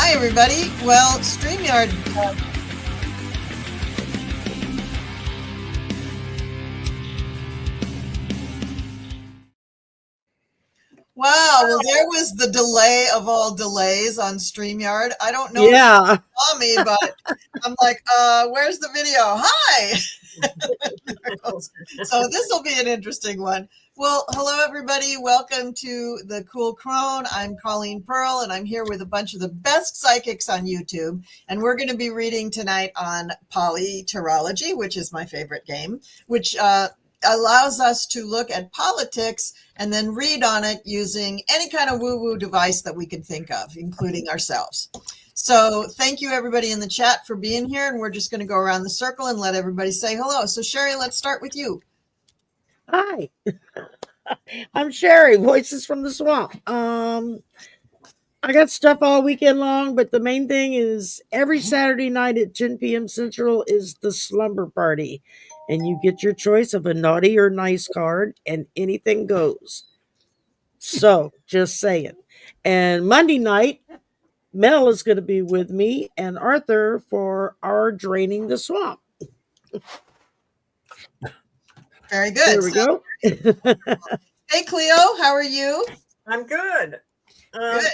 Hi, everybody. Well, StreamYard. Wow. Well, there was the delay of all delays on StreamYard. I don't know if you saw me, but I'm like, where's the video? Hi. So this will be an interesting one. Well, hello, everybody. Welcome to the Cool Crone. I'm Colleen Pearl, and I'm here with a bunch of the best psychics on YouTube. And we're going to be reading tonight on PoliTarology, which is my favorite game, which allows us to look at politics and then read on it using any kind of woo-woo device that we can think of, including ourselves. So thank you, everybody in the chat, for being here. And we're just going to go around the circle and let everybody say hello. So, Shari, let's start with you. Hi, I'm Shari, Voices from the Swamp. I got stuff all weekend long, but the main thing is every Saturday night at 10 p.m. Central is the slumber party. And you get your choice of a naughty or nice card, and anything goes. So, just saying. And Monday night, Mel is going to be with me and Arthur for our Draining the Swamp. Very good. There we go. Hey, Cleo, how are you? I'm good. Good.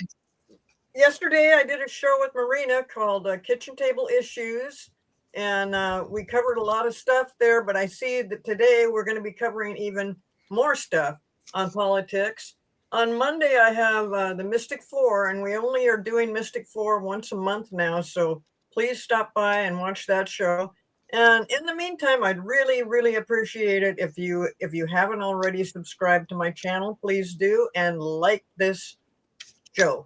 Yesterday, I did a show with Marina called Kitchen Table Issues, and we covered a lot of stuff there, but I see that today we're going to be covering even more stuff on politics. On Monday, I have the Mystic Four, and we only are doing Mystic Four once a month now, so please stop by and watch that show. And in the meantime, I'd really, really appreciate it if you haven't already subscribed to my channel, please do, and like this show.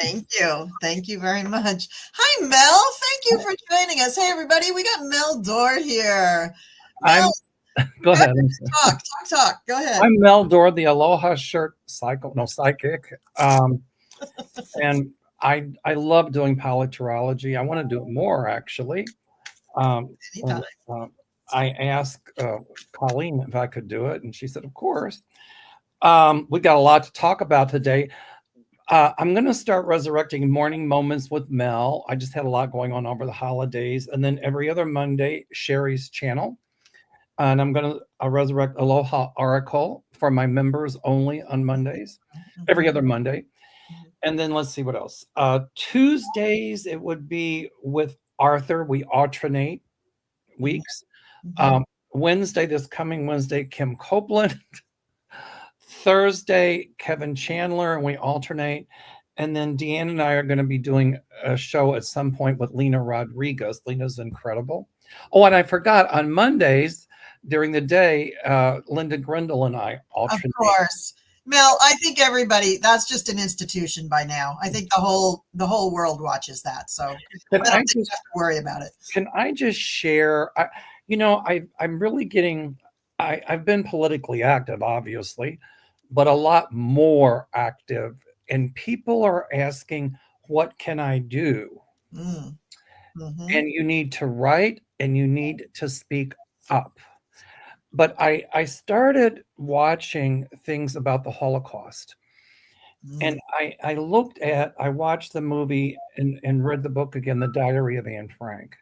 Thank you. Thank you very much. Hi, Mel. Thank you for joining us. Hey, everybody. We got Mel Doerr here. Mel, go ahead. Talk. Go ahead. I'm Mel Doerr, the Aloha Shirt Psychic. And I love doing PoliTarology. I want to do it more, actually. I asked Colleen if I could do it, and she said, of course. We got a lot to talk about today. I'm going to start resurrecting morning moments with Mel. I just had a lot going on over the holidays. And then every other Monday, Shari's channel. And I'm going to resurrect Aloha Oracle for my members only on Mondays, every other Monday. And then let's see what else. Tuesdays, it would be with Arthur. We alternate weeks. Wednesday, this coming Wednesday, Kim Copeland. Thursday, Kevin Chandler, and we alternate. And then Deanne and I are going to be doing a show at some point with Lena Rodriguez. Lena's incredible. Oh, and I forgot, on Mondays during the day, Linda Grindle and I alternate. Of course. Mel, I think everybody, that's just an institution by now. I think the whole world watches that. So I don't think you have to worry about it. Can I just share? I'm really getting, I've been politically active, obviously, but a lot more active. And people are asking, what can I do? And you need to write and you need to speak up. But I started watching things about the Holocaust. And I watched the movie and read the book again, The Diary of Anne Frank.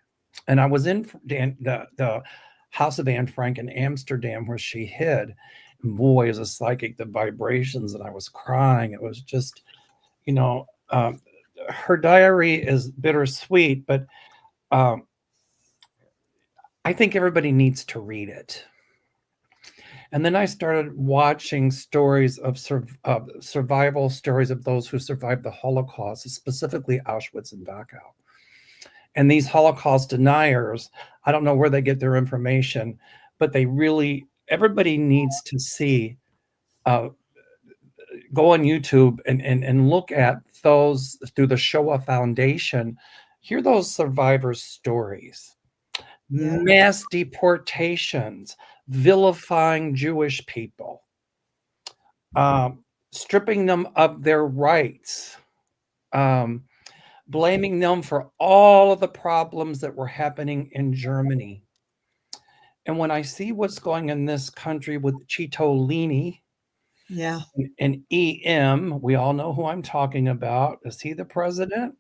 And I was in the house of Anne Frank in Amsterdam where she hid. And boy, as a psychic, the vibrations, and I was crying. It was just, her diary is bittersweet, but I think everybody needs to read it. And then I started watching stories of survival stories of those who survived the Holocaust, specifically Auschwitz and Dachau. And these Holocaust deniers, I don't know where they get their information, but everybody needs to see, go on YouTube and look at those through the Shoah Foundation, hear those survivors' stories. Mass deportations, vilifying Jewish people, stripping them of their rights, blaming them for all of the problems that were happening in Germany. And when I see what's going in this country with Cheetolini and EM, we all know who I'm talking about. Is he the president?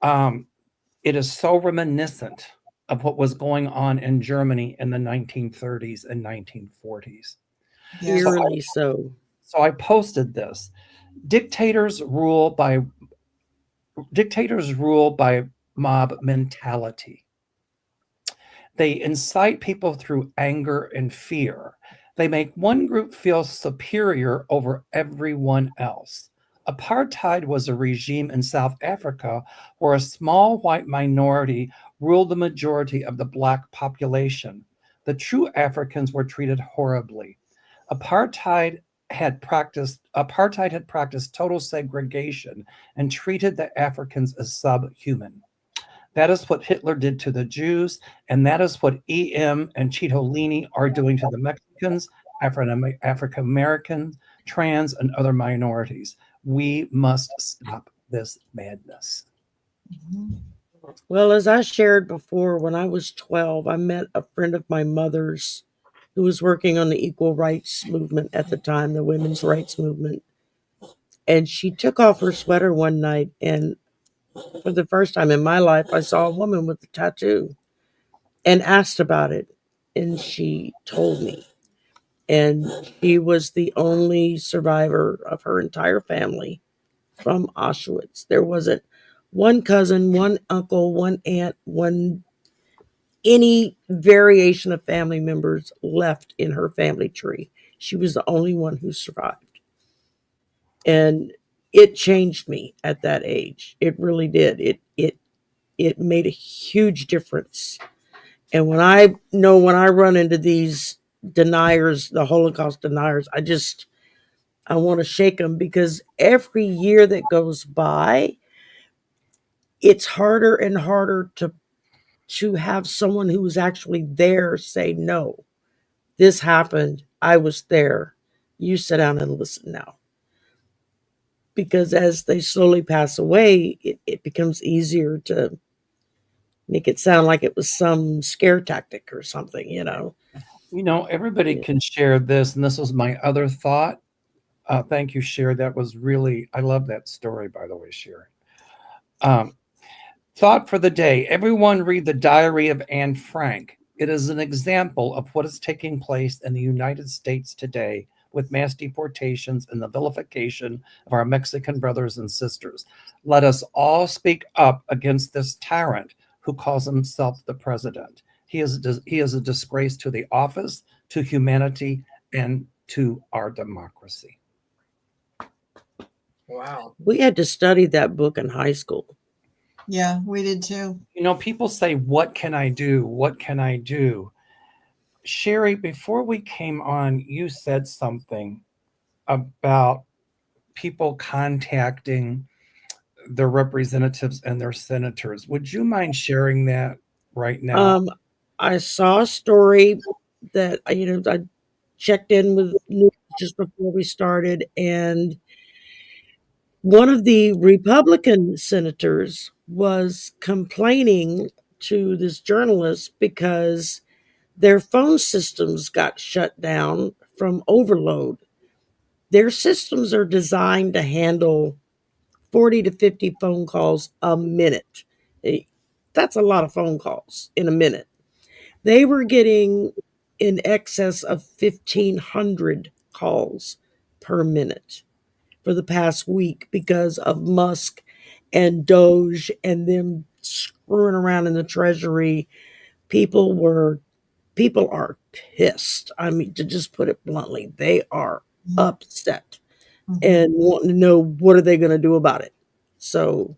It is so reminiscent of what was going on in Germany in the 1930s and 1940s. Yeah. Eerily so. So I posted this. Dictators rule by mob mentality. They incite people through anger and fear. They make one group feel superior over everyone else. Apartheid was a regime in South Africa where a small white minority ruled the majority of the Black population. The true Africans were treated horribly. Apartheid had practiced total segregation and treated the Africans as subhuman. That is what Hitler did to the Jews, and that is what EM and Cheetolini are doing to the Mexicans, African Americans, trans, and other minorities. We must stop this madness. Mhm. Well, as I shared before, when I was 12, I met a friend of my mother's who was working on the equal rights movement at the time, the women's rights movement. And she took off her sweater one night, and for the first time in my life, I saw a woman with a tattoo and asked about it. And she told me. And she was the only survivor of her entire family from Auschwitz. There wasn't one cousin, one uncle, one aunt, one any variation of family members left in her family tree. She was the only one who survived. And it changed me at that age. It really did. It made a huge difference. And when I run into these deniers, the Holocaust deniers, I want to shake them, because every year that goes by, it's harder and harder to have someone who was actually there say, no, this happened. I was there. You sit down and listen now. Because as they slowly pass away, it becomes easier to make it sound like it was some scare tactic or something, Everybody Yeah. can share this, and this was my other thought. Thank you, Sherry. That was really, I love that story, by the way, Sherry. Thought for the day. Everyone read the Diary of Anne Frank. It is an example of what is taking place in the United States today with mass deportations and the vilification of our Mexican brothers and sisters. Let us all speak up against this tyrant who calls himself the president. He is a disgrace to the office, to humanity, and to our democracy. Wow. We had to study that book in high school. Yeah, we did too. People say, what can I do? What can I do? Sherry, before we came on, you said something about people contacting their representatives and their senators. Would you mind sharing that right now? I saw a story that I checked in with news just before we started, and one of the Republican senators was complaining to this journalist because their phone systems got shut down from overload. Their systems are designed to handle 40 to 50 phone calls a minute. That's a lot of phone calls in a minute. They were getting in excess of 1,500 calls per minute for the past week because of Musk and Doge and them screwing around in the Treasury. People are pissed. I mean, to just put it bluntly, they are upset and wanting to know what are they going to do about it. So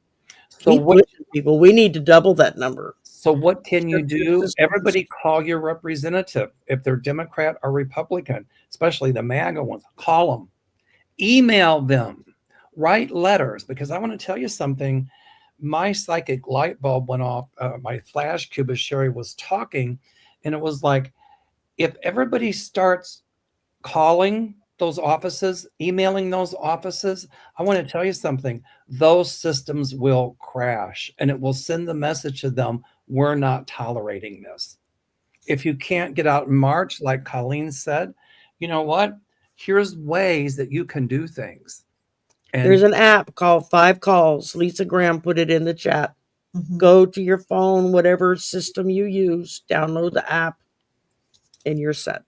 keep pushing, people. We need to double that number. So what can you do? Everybody call your representative. If they're Democrat or Republican, especially the MAGA ones, call them. Email them. Write letters. Because I want to tell you something. My psychic light bulb went off. My flash cube as Sherry was talking. And it was like, if everybody starts calling those offices, emailing those offices, I want to tell you something. Those systems will crash, and it will send the message to them, we're not tolerating this. If you can't get out in March, like Colleen said, you know what? Here's ways that you can do things. And there's an app called 5 Calls. Lisa Graham put it in the chat. Go to your phone, whatever system you use, download the app, and you're set.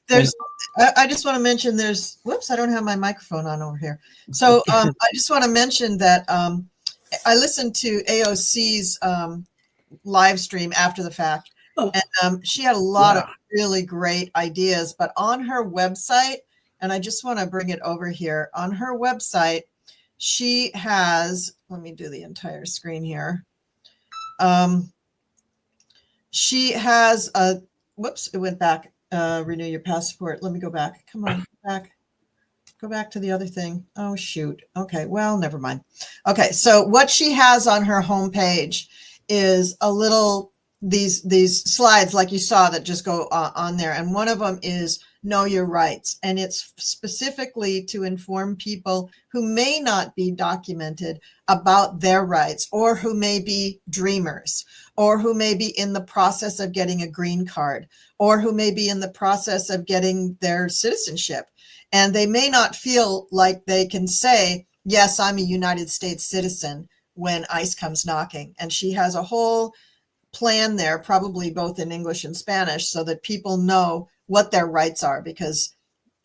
I just want to mention whoops, I don't have my microphone on over here. So I just want to mention that I listened to AOC's live stream after the fact. And she had a lot of really great ideas, but on her website, and I just want to bring it over here, on her website, she has, let me do the entire screen here. She has whoops, it went back. Renew your passport. Let me go back. Come on, go back to the other thing. Oh, shoot. Okay, well, never mind. Okay, so what she has on her homepage is a little, these slides like you saw that just go on there. And one of them is Know Your Rights. And it's specifically to inform people who may not be documented about their rights, or who may be dreamers, or who may be in the process of getting a green card, or who may be in the process of getting their citizenship. And they may not feel like they can say, yes, I'm a United States citizen when ICE comes knocking. And she has a whole plan there, probably both in English and Spanish, so that people know what their rights are, because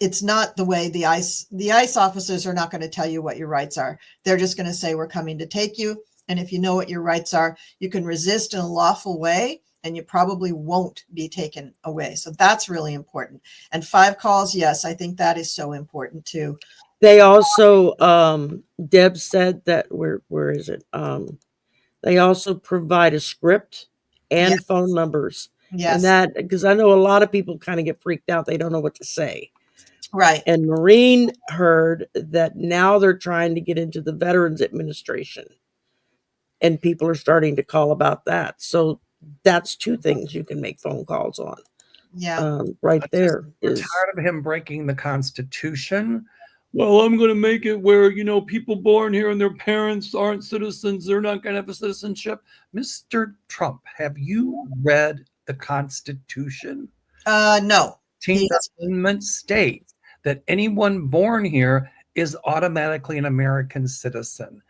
it's not the way the ICE officers are not going to tell you what your rights are. They're just going to say, we're coming to take you. And if you know what your rights are, you can resist in a lawful way, and you probably won't be taken away. So that's really important. And 5 calls, yes, I think that is so important too. They also, Deb said that, where is it? They also provide a script and phone numbers. Yes. And that, because I know a lot of people kind of get freaked out. They don't know what to say. Right. And Maureen heard that now they're trying to get into the Veterans Administration. And people are starting to call about that. So that's 2 things you can make phone calls on. Yeah. Right there. We're tired of him breaking the Constitution. Well, I'm going to make it where, people born here and their parents aren't citizens, they're not going to have a citizenship. Mr. Trump, have you read the Constitution? No. 15th Amendment states that anyone born here is automatically an American citizen.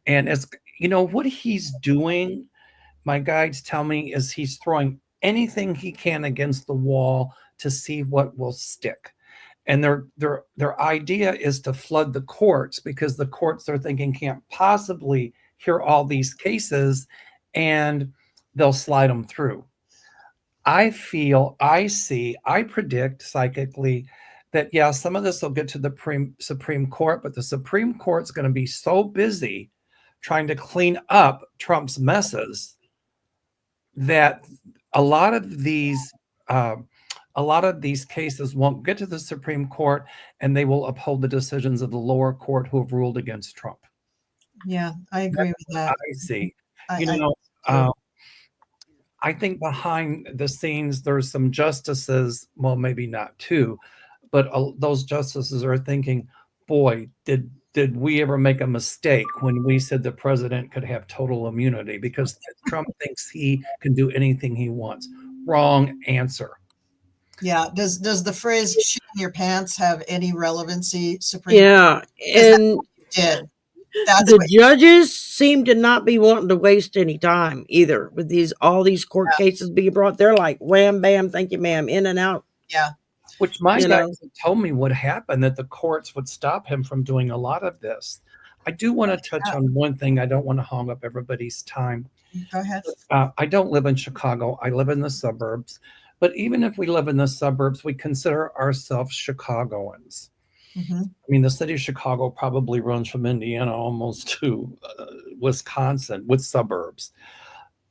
And as what he's doing, my guides tell me, is he's throwing anything he can against the wall to see what will stick. And their idea is to flood the courts, because the courts, they're thinking, can't possibly hear all these cases, and they'll slide them through. I predict psychically that, some of this will get to the Supreme Court, but the Supreme Court's going to be so busy trying to clean up Trump's messes that a lot of these cases won't get to the Supreme Court, and they will uphold the decisions of the lower court who have ruled against Trump. Yeah, I agree with that. I see. I think behind the scenes, there's some justices, well, maybe not 2, but those justices are thinking, boy, did we ever make a mistake when we said the president could have total immunity, because Trump thinks he can do anything he wants. Wrong answer. Yeah. Does the phrase "shit in your pants" have any relevancy? Yeah, and that's the judges seem to not be wanting to waste any time either with all these court cases being brought. They're like, wham, bam, thank you, ma'am, in and out. Yeah. Which my guys told me would happen, that the courts would stop him from doing a lot of this. I do want to touch on one thing. I don't want to hog up everybody's time. Go ahead. I don't live in Chicago. I live in the suburbs. But even if we live in the suburbs, we consider ourselves Chicagoans. Mm-hmm. I mean, the city of Chicago probably runs from Indiana almost to Wisconsin with suburbs.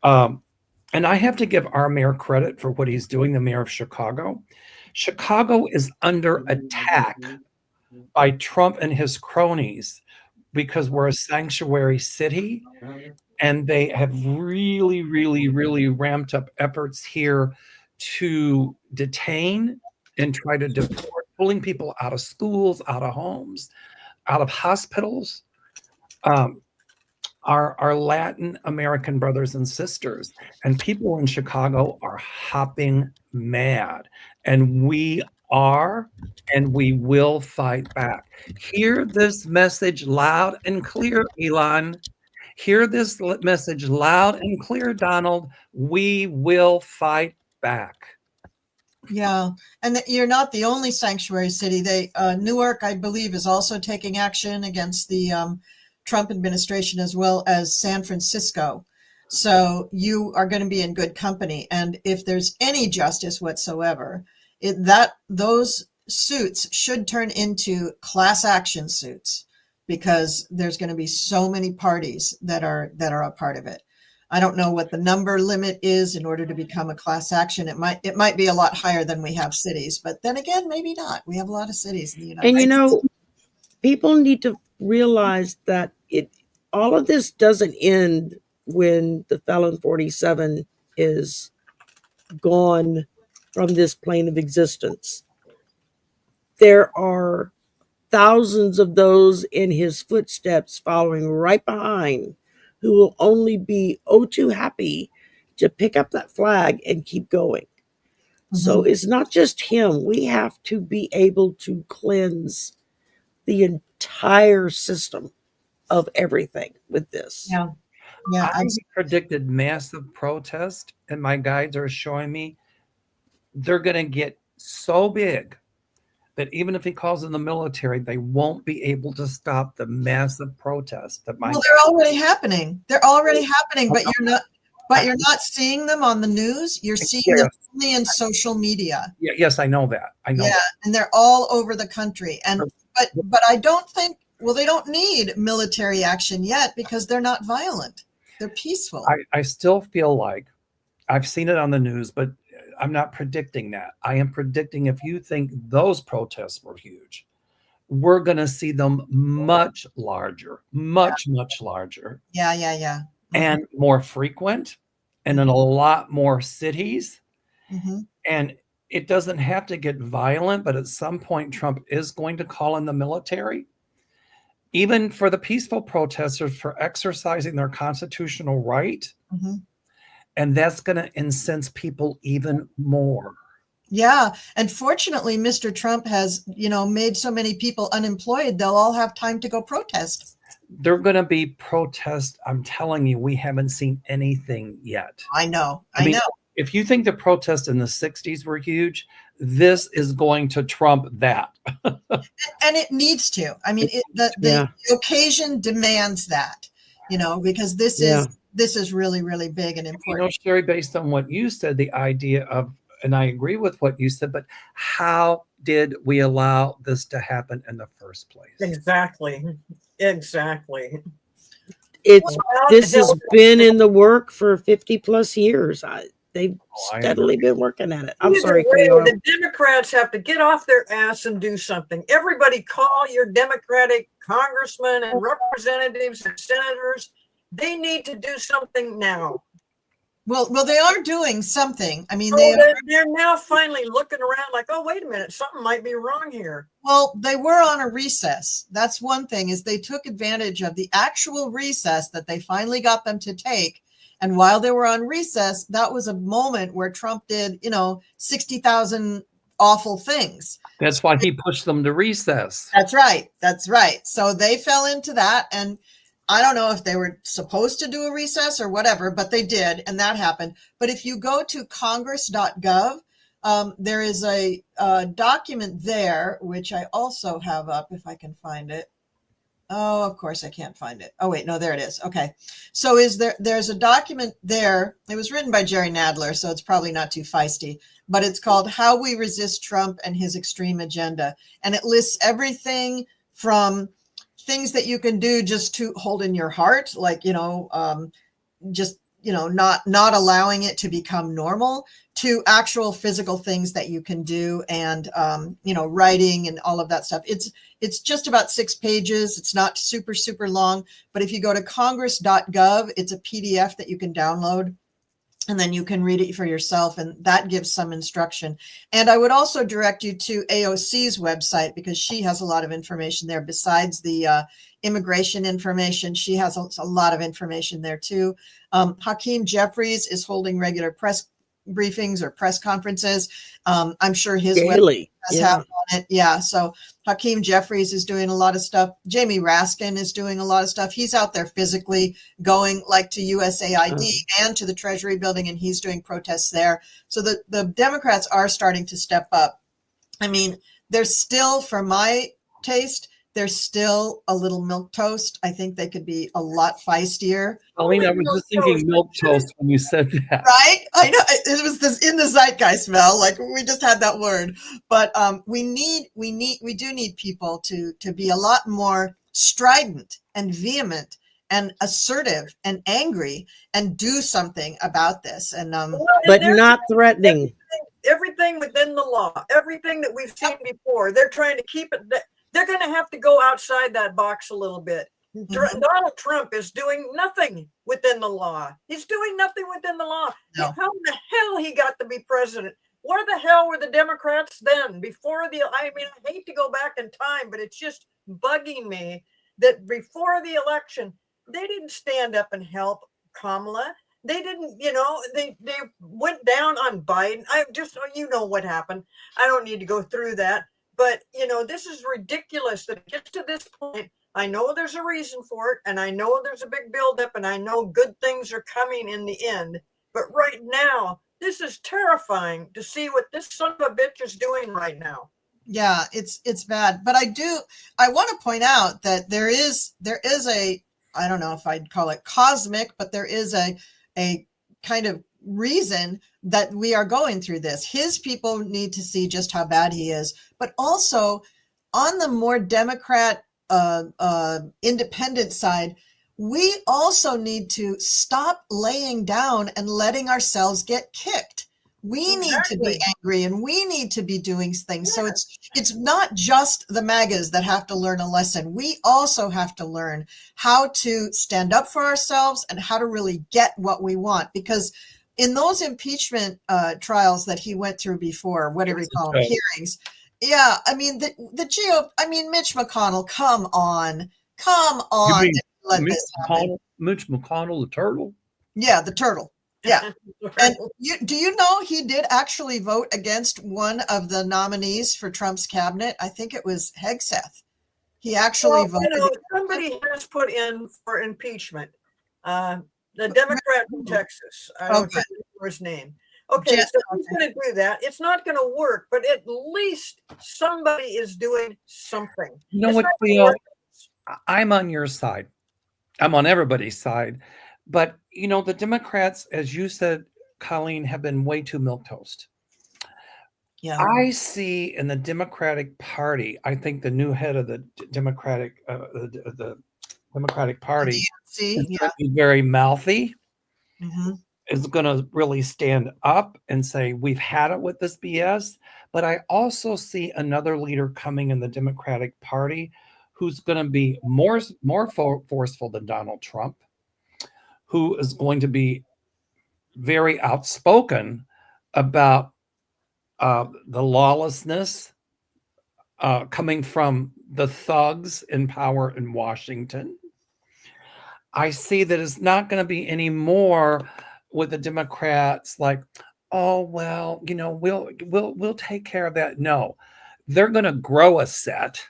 And I have to give our mayor credit for what he's doing, the mayor of Chicago. Chicago is under attack by Trump and his cronies because we're a sanctuary city, and they have really, really, really ramped up efforts here to detain and try to deport, pulling people out of schools, out of homes, out of hospitals. Our Latin American brothers and sisters and people in Chicago are hopping mad, and we are, and we will fight back. Hear this message loud and clear, Elon. Hear this message loud and clear, Donald. We will fight back. Yeah, and you're not the only sanctuary city. Newark, I believe, is also taking action against the Trump administration, as well as San Francisco. So you are going to be in good company. And if there's any justice whatsoever, those suits should turn into class action suits, because there's going to be so many parties that are a part of it. I don't know what the number limit is in order to become a class action. It might be a lot higher than we have cities, but then again, maybe not. We have a lot of cities in the United States. And you know, people need to realize that all of this doesn't end when the felon 47 is gone from this plane of existence. There are thousands of those in his footsteps following right behind, who will only be too happy to pick up that flag and keep going. Mm-hmm. So it's not just him. We have to be able to cleanse the entire system of everything with this. Yeah. Yeah. I predicted massive protest, and my guides are showing me they're going to get so big that even if he calls in the military, they won't be able to stop the massive protest. Well, they're already happening. They're already happening, but you're not seeing them on the news. You're seeing them only in social media. Yeah, yes, I know that. I know. Yeah, and they're all over the country. And but I don't think, well, they don't need military action yet because they're not violent. They're peaceful. I still feel like I've seen it on the news, but I'm not predicting that. I am predicting, if you think those protests were huge, we're going to see them much larger, much larger. Yeah. Mm-hmm. And more frequent, and in a lot more cities. Mm-hmm. And it doesn't have to get violent, but at some point, Trump is going to call in the military, even for the peaceful protesters, for exercising their constitutional right. Mm-hmm. And that's going to incense people even more. Yeah. And fortunately, Mr. Trump has, made so many people unemployed, they'll all have time to go protest. They're going to be protests. I'm telling you, we haven't seen anything yet. I know. If you think the protests in the 60s were huge, this is going to trump that. And it needs to. I mean, the occasion demands that, because this is really, really big and important. Shari, based on what you said, the idea of, and I agree with what you said, but how did we allow this to happen in the first place? Exactly. This has been in the work for 50 plus years. They've steadily been working at it. I'm sorry, Cleo. The Democrats have to get off their ass and do something. Everybody call your Democratic congressmen and representatives and senators. They need to do something now. Well, they are doing something. I mean, they're now finally looking around like, oh, wait a minute, something might be wrong here. Well, they were on a recess. That's one thing, is they took advantage of the actual recess that they finally got them to take. And while they were on recess, that was a moment where Trump did, 60,000 awful things. That's why he pushed them to recess. That's right. So they fell into that. And I don't know if they were supposed to do a recess or whatever, but they did, and that happened. But if you go to congress.gov, there is a document there, which I also have up if I can find it. Oh, of course I can't find it. Oh, wait, no, there it is. Okay. So there's a document there. It was written by Jerry Nadler, so it's probably not too feisty, but it's called How We Resist Trump and His Extreme Agenda. And it lists everything from things that you can do just to hold in your heart, like, not allowing it to become normal, to actual physical things that you can do, and writing and all of that stuff. It's just about 6 pages. It's not super, super long, but if you go to congress.gov, it's a PDF that you can download, and then you can read it for yourself, and that gives some instruction. And I would also direct you to AOC's website, because she has a lot of information there besides the immigration information. She has a lot of information there too. Hakeem Jeffries is holding regular press briefings or press conferences. I'm sure his Daily. website has on it. Yeah. So Hakeem Jeffries is doing a lot of stuff. Jamie Raskin is doing a lot of stuff. He's out there physically going like to USAID and to the Treasury building, and he's doing protests there. So the Democrats are starting to step up. I mean, there's still, for my taste, there's still a little milquetoast. I think they could be a lot feistier. Colleen, I was just thinking milk toast when you said that. Right? I know it was this in the zeitgeist, Mel. Like we just had that word. But we do need people to be a lot more strident and vehement and assertive and angry and do something about this. And but not threatening. Everything within the law, everything that we've seen before, they're trying to keep it. They're going to have to go outside that box a little bit. Donald Trump is doing nothing within the law. He's doing nothing within the law. No. How in the hell he got to be president? Where the hell were the Democrats then? Before the, I mean, I hate to go back in time, but it's just bugging me that before the election, they didn't stand up and help Kamala. They didn't, they went down on Biden. You know what happened. I don't need to go through that. But, this is ridiculous that it gets to this point. I know there's a reason for it, and I know there's a big buildup, and I know good things are coming in the end. But right now, this is terrifying to see what this son of a bitch is doing right now. Yeah, it's bad. But I want to point out that there is a, I don't know if I'd call it cosmic, but there is a kind of reason that we are going through this. His people need to see just how bad he is, but also on the more Democrat independent side, we also need to stop laying down and letting ourselves get kicked. We need to be angry and we need to be doing things. So it's not just the MAGAs that have to learn a lesson. We also have to learn how to stand up for ourselves and how to really get what we want. Because in those impeachment trials that he went through before, whatever you call them, hearings, yeah, I mean, the Mitch McConnell, come on. Mitch McConnell, the turtle? Yeah, the turtle. Yeah. And do you know he did actually vote against one of the nominees for Trump's cabinet? I think it was Hegseth. He actually voted. Somebody has put in for impeachment. The Democrat from Texas. I don't remember his name. Okay, so who's going to do that? It's not going to work, but at least somebody is doing something. You know what, Cleo? I'm on your side. I'm on everybody's side. But, the Democrats, as you said, Colleen, have been way too milquetoast. Yeah. I see in the Democratic Party, I think the new head of the Democratic Party is very mouthy, is going to really stand up and say, we've had it with this BS. But I also see another leader coming in the Democratic Party who's going to be more forceful than Donald Trump, who is going to be very outspoken about the lawlessness coming from the thugs in power in Washington. I see that it's not going to be any more with the Democrats like, oh, well, we'll take care of that. No, they're going to grow a set.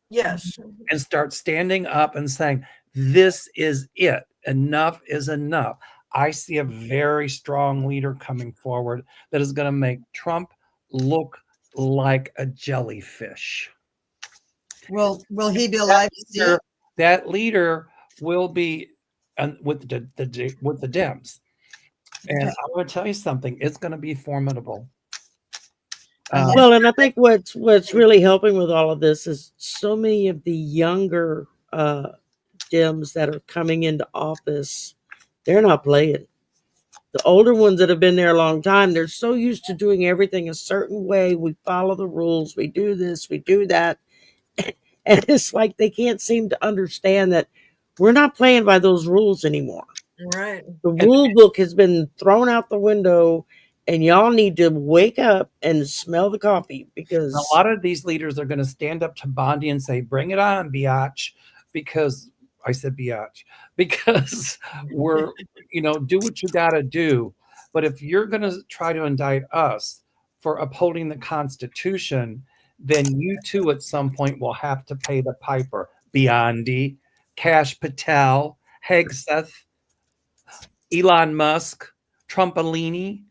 Yes. And start standing up and saying, this is it. Enough is enough. I see a very strong leader coming forward that is going to make Trump look like a jellyfish. Will he be alive to see it? That leader will be with the Dems. And I'm going to tell you something. It's going to be formidable. Well, and I think what's really helping with all of this is so many of the younger Dems that are coming into office, they're not playing. The older ones that have been there a long time, they're so used to doing everything a certain way. We follow the rules. We do this. We do that. And it's like they can't seem to understand that we're not playing by those rules anymore. Right. The rule book has been thrown out the window, and y'all need to wake up and smell the coffee, because a lot of these leaders are going to stand up to Bondi and say, bring it on, biatch, because I said biatch, because we're, do what you got to do. But if you're going to try to indict us for upholding the Constitution, then you too at some point will have to pay the piper. Biondi, Kash Patel, Hegseth, Elon Musk, Trumpalini,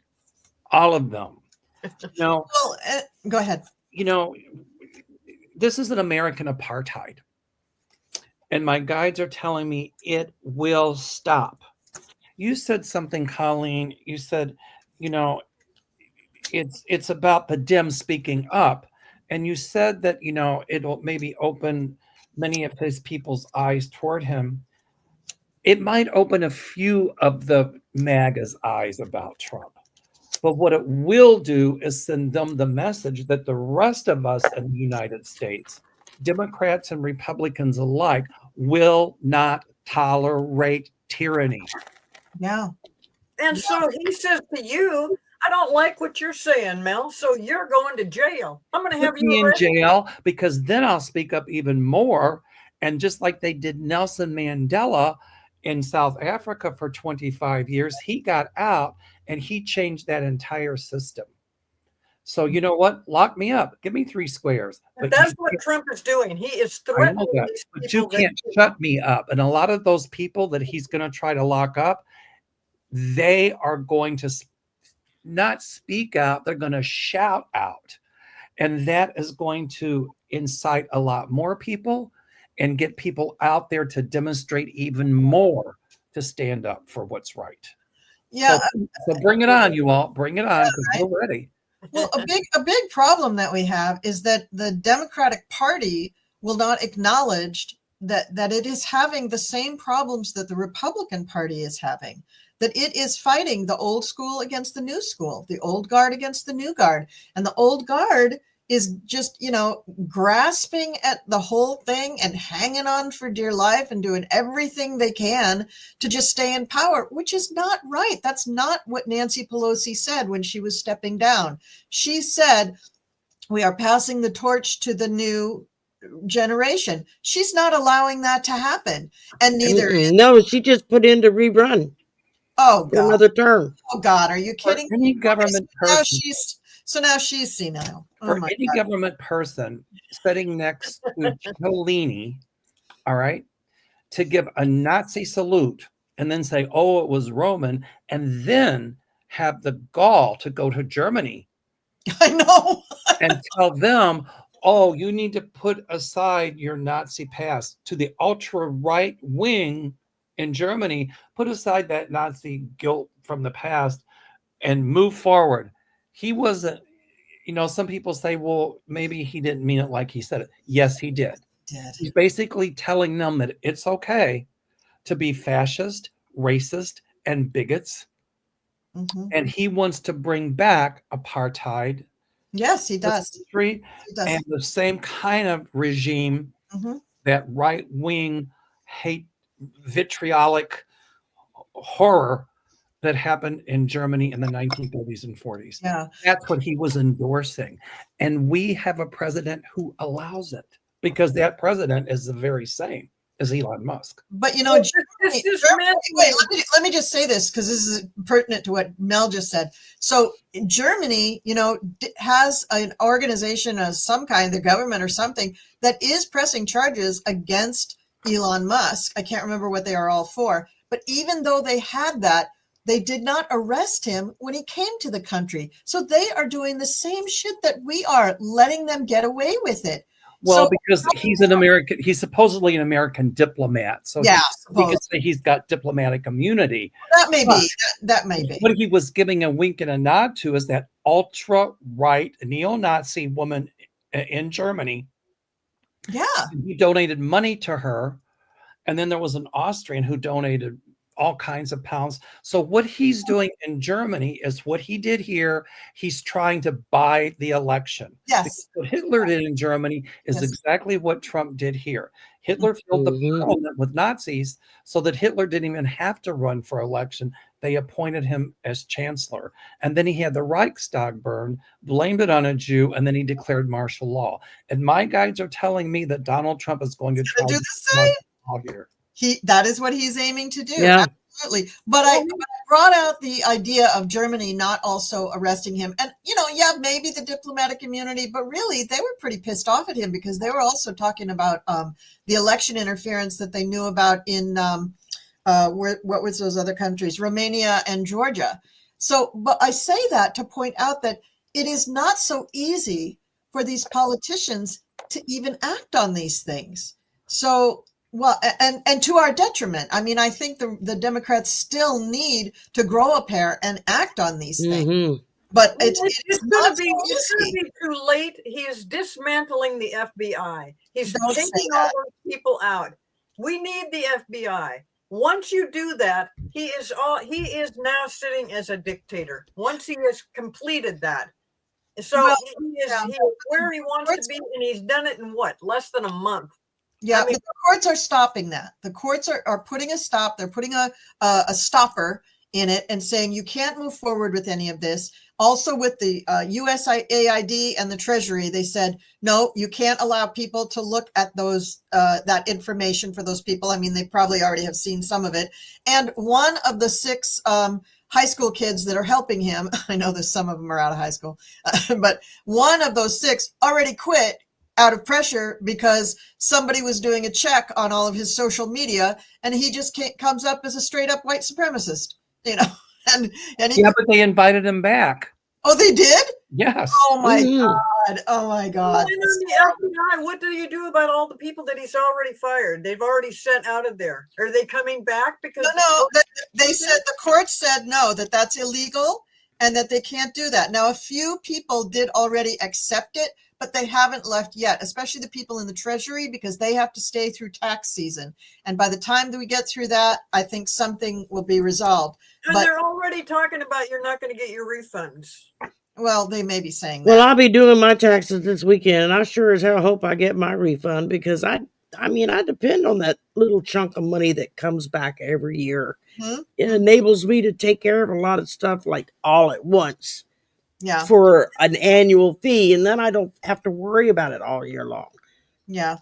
all of them. Well, go ahead. This is an American apartheid. And my guides are telling me it will stop. You said something, Colleen. You said, it's about the dim speaking up. And you said that, it'll maybe open many of his people's eyes toward him. It might open a few of the MAGA's eyes about Trump. But what it will do is send them the message that the rest of us in the United States, Democrats and Republicans alike, will not tolerate tyranny. Yeah. And so he says to you, I don't like what you're saying, Mel, so you're going to jail. I'm going to have Put me you in arrested. jail, because then I'll speak up even more. And just like they did Nelson Mandela in South Africa for 25 years, he got out and he changed that entire system. So you know what? Lock me up. Give me 3 squares. But that's what Trump is doing. He is I know threatening that, these but you people. can't shut me up. And a lot of those people that he's going to try to lock up, they are going to not speak out. They're going to shout out. And that is going to incite a lot more people and get people out there to demonstrate even more to stand up for what's right. Yeah. So bring it on, you all. Bring it on, because we're ready. Well, a big problem that we have is that the Democratic Party will not acknowledge that it is having the same problems that the Republican Party is having, that it is fighting the old school against the new school, the old guard against the new guard. And the old guard is just, grasping at the whole thing and hanging on for dear life and doing everything they can to just stay in power, which is not right. That's not what Nancy Pelosi said when she was stepping down. She said, we are passing the torch to the new generation. She's not allowing that to happen. And neither No, she just put in to rerun. Oh, for God. another term. Oh, God. Are you kidding? For any government person. So now she's senile. Oh, For my any God. government person sitting next to Cheetolini, all right, to give a Nazi salute and then say, oh, it was Roman, and then have the gall to go to Germany. I know. And tell them, oh, you need to put aside your Nazi past. To the ultra right wing in Germany, put aside that Nazi guilt from the past and move forward. He wasn't, some people say, well, maybe he didn't mean it like he said it. Yes, he did. He's basically telling them that it's okay to be fascist, racist, and bigots. Mm-hmm. And he wants to bring back apartheid. Yes, he does. He does. And the same kind of regime, mm-hmm. that right-wing hate, vitriolic horror that happened in Germany in the 1930s and 40s. Yeah. That's what he was endorsing. And we have a president who allows it, because that president is the very same as Elon Musk. But Germany, let me just say this, because this is pertinent to what Mel just said. So Germany, has an organization of some kind, the government or something, that is pressing charges against Elon Musk. I can't remember what they are all for. But even though they had that, they did not arrest him when he came to the country. So they are doing the same shit that we are, letting them get away with it. Well, because he's supposedly an American diplomat. So yeah, we could say he's got diplomatic immunity. That may be. That may be. What he was giving a wink and a nod to is that ultra-right neo-Nazi woman in Germany. Yeah. He donated money to her. And then there was an Austrian who donated all kinds of pounds. So what he's doing in Germany is what he did here. He's trying to buy the election. Yes. Because what Hitler did in Germany is exactly what Trump did here. Hitler filled the parliament with Nazis so that Hitler didn't even have to run for election. They appointed him as chancellor. And then he had the Reichstag burned, blamed it on a Jew, and then he declared martial law. And my guides are telling me that Donald Trump is going to try to do the same. Here. That is what he's aiming to do. Yeah. Absolutely. But brought out the idea of Germany not also arresting him. And, yeah, maybe the diplomatic immunity, but really they were pretty pissed off at him because they were also talking about the election interference that they knew about in, what was those other countries, Romania and Georgia. So, but I say that to point out that it is not so easy for these politicians to even act on these things. So, well, and to our detriment. I mean, I think the Democrats still need to grow a pair and act on these things. Mhm. But It's not going to be so easy. too late. He is dismantling the FBI. He's Don't say taking that. all those people out. We need the FBI. Once you do that, he is now sitting as a dictator. Once he has completed that. So Well, he is where he wants to be, and he's done it in what, less than a month. Yeah, I mean, but the courts are stopping that. The courts are putting a stop. They're putting a stopper in it and saying you can't move forward with any of this. Also with the USAID and the Treasury, they said, no, you can't allow people to look at those that information for those people. I mean, they probably already have seen some of it. And one of the 6 high school kids that are helping him, I know that some of them are out of high school, but one of those 6 already quit out of pressure because somebody was doing a check on all of his social media and he just comes up as a straight up white supremacist, and he, Yeah, but they invited him back. Oh, they did? Yes. Oh my Mhm. God. Oh my God. and then the FBI, what do you do about all the people that he's already fired? They've already sent out of there. Are they coming back? Because No, they said, the court said no, that's illegal and that they can't do that. Now, a few people did already accept it, but they haven't left yet, especially the people in the Treasury, because they have to stay through tax season. And by the time that we get through that, I think something will be resolved. And But they're already talking about you're not going to get your refunds. well, they may be saying Well, that. I'll be doing my taxes this weekend, and I sure as hell hope I get my refund because I depend on that little chunk of money that comes back every year. Hmm? It enables me to take care of a lot of stuff like all at once Yeah. for an annual fee, and then I don't have to worry about it all year long. Yeah.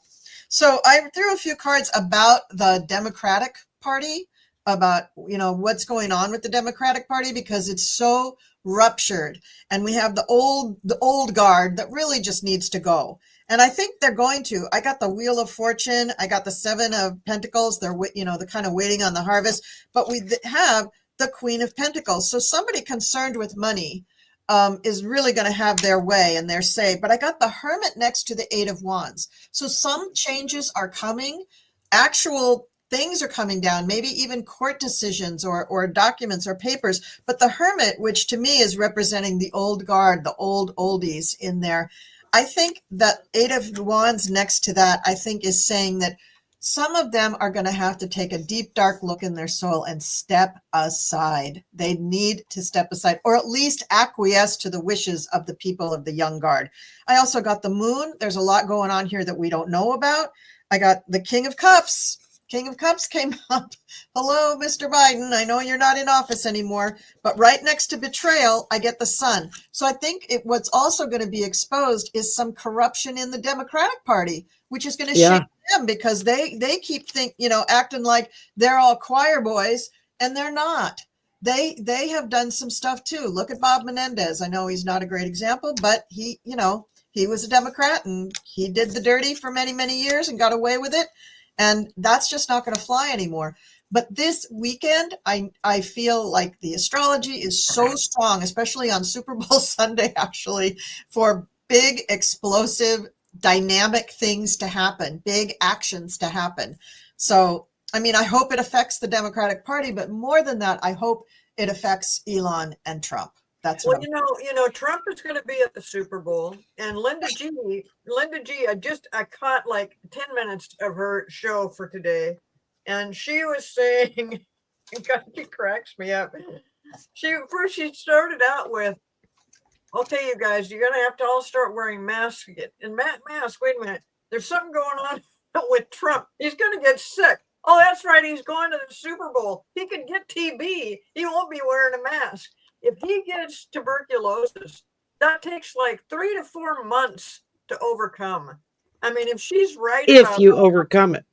So I threw a few cards about the Democratic Party, about, what's going on with the Democratic Party, because it's so ruptured. And we have the old guard that really just needs to go. And I think they're going to. I got the Wheel of Fortune. I got the 7 of Pentacles. They're, they're kind of waiting on the harvest. But we have the Queen of Pentacles. So somebody concerned with money is really going to have their way and their say. But I got the Hermit next to the 8 of Wands. So some changes are coming. Actual things are coming down, maybe even court decisions or documents or papers. But the Hermit, which to me is representing the old guard, the old oldies in there, I think that 8 of Wands next to that, I think is saying that some of them are going to have to take a deep, dark look in their soul and step aside. They need to step aside, or at least acquiesce to the wishes of the people of the young guard. I also got the Moon. There's a lot going on here that we don't know about. I got the King of Cups. King of Cups came up. Hello, Mr. Biden. I know you're not in office anymore, but right next to betrayal, I get the Sun. So I think what's also going to be exposed is some corruption in the Democratic Party, which is going to shake them because they keep acting like they're all choir boys, and they're not. They have done some stuff too. Look at Bob Menendez. I know he's not a great example, but he was a Democrat and he did the dirty for many, many years and got away with it. And that's just not going to fly anymore. But this weekend, I feel like the astrology is so strong, especially on Super Bowl Sunday, actually, for big, explosive, dynamic things to happen, big actions to happen. So, I mean, I hope it affects the Democratic Party, but more than that, I hope it affects Elon and Trump. That's what Trump is going to be at the Super Bowl, and Linda G, I caught like 10 minutes of her show for today, and she was saying, God, she cracks me up. She started out with, okay, you guys, you're going to have to all start wearing masks again. And mask, wait a minute, there's something going on with Trump. He's going to get sick. Oh, that's right, he's going to the Super Bowl. He could get TB. He won't be wearing a mask. If he gets tuberculosis, that takes like 3 to 4 months to overcome. I mean, if she's right, if you overcome it.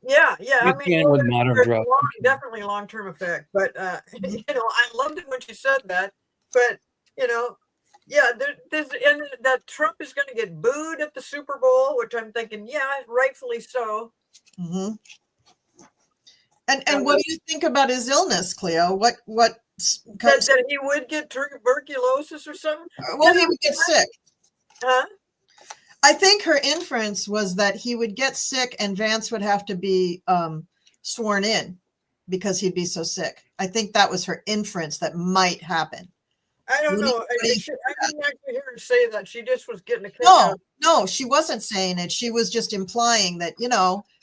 Yeah, You I mean, can with modern drugs. definitely long-term effect. But I loved it when she said that. But yeah, and that Trump is going to get booed at the Super Bowl, which I'm thinking, yeah, rightfully so. Mm-hmm. And what do you think about his illness, Cleo? What that he would get tuberculosis or something? Well, he would get sick. Huh? I think her inference was that he would get sick and Vance would have to be sworn in because he'd be so sick. I think that was her inference that might happen. I don't know. I didn't actually hear her say that. She just was getting a kick out. No, she wasn't saying it. She was just implying that,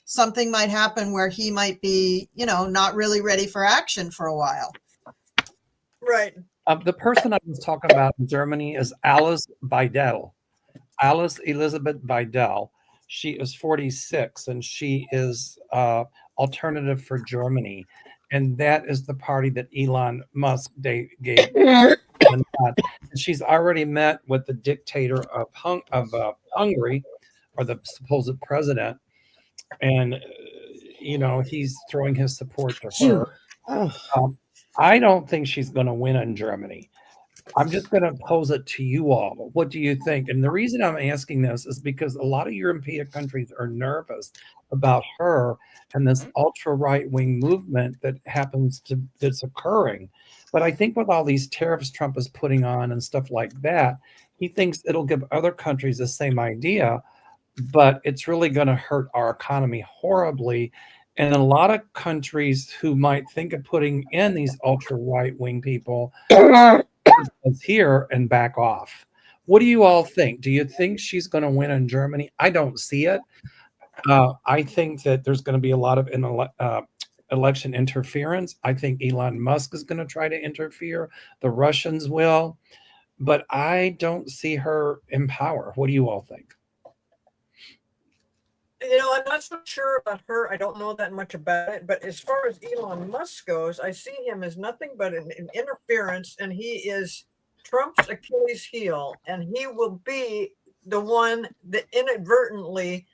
something might happen where he might be, not really ready for action for a while. Right. The person I was talking about in Germany is Alice Weidel. Alice Elizabeth Weidel. She is 46 and she is Alternative for Germany. And that is the party that Elon Musk gave. And she's already met with the dictator of Hungary, or the supposed president. And, he's throwing his support to her. I don't think she's going to win in Germany. I'm just going to pose it to you all. What do you think? And the reason I'm asking this is because a lot of European countries are nervous about her and this ultra right-wing movement that's occurring. But I think with all these tariffs Trump is putting on and stuff like that, he thinks it'll give other countries the same idea, but it's really going to hurt our economy horribly. And a lot of countries who might think of putting in these ultra right-wing people here and back off. What do you all think? Do you think she's going to win in Germany? I don't see it. I think that there's going to be a lot of election interference. I think Elon Musk is going to try to interfere. The Russians will. But I don't see her in power. What do you all think? I'm not so sure about her. I don't know that much about it. But as far as Elon Musk goes, I see him as nothing but an interference, and he is Trump's Achilles heel, and he will be the one that inadvertently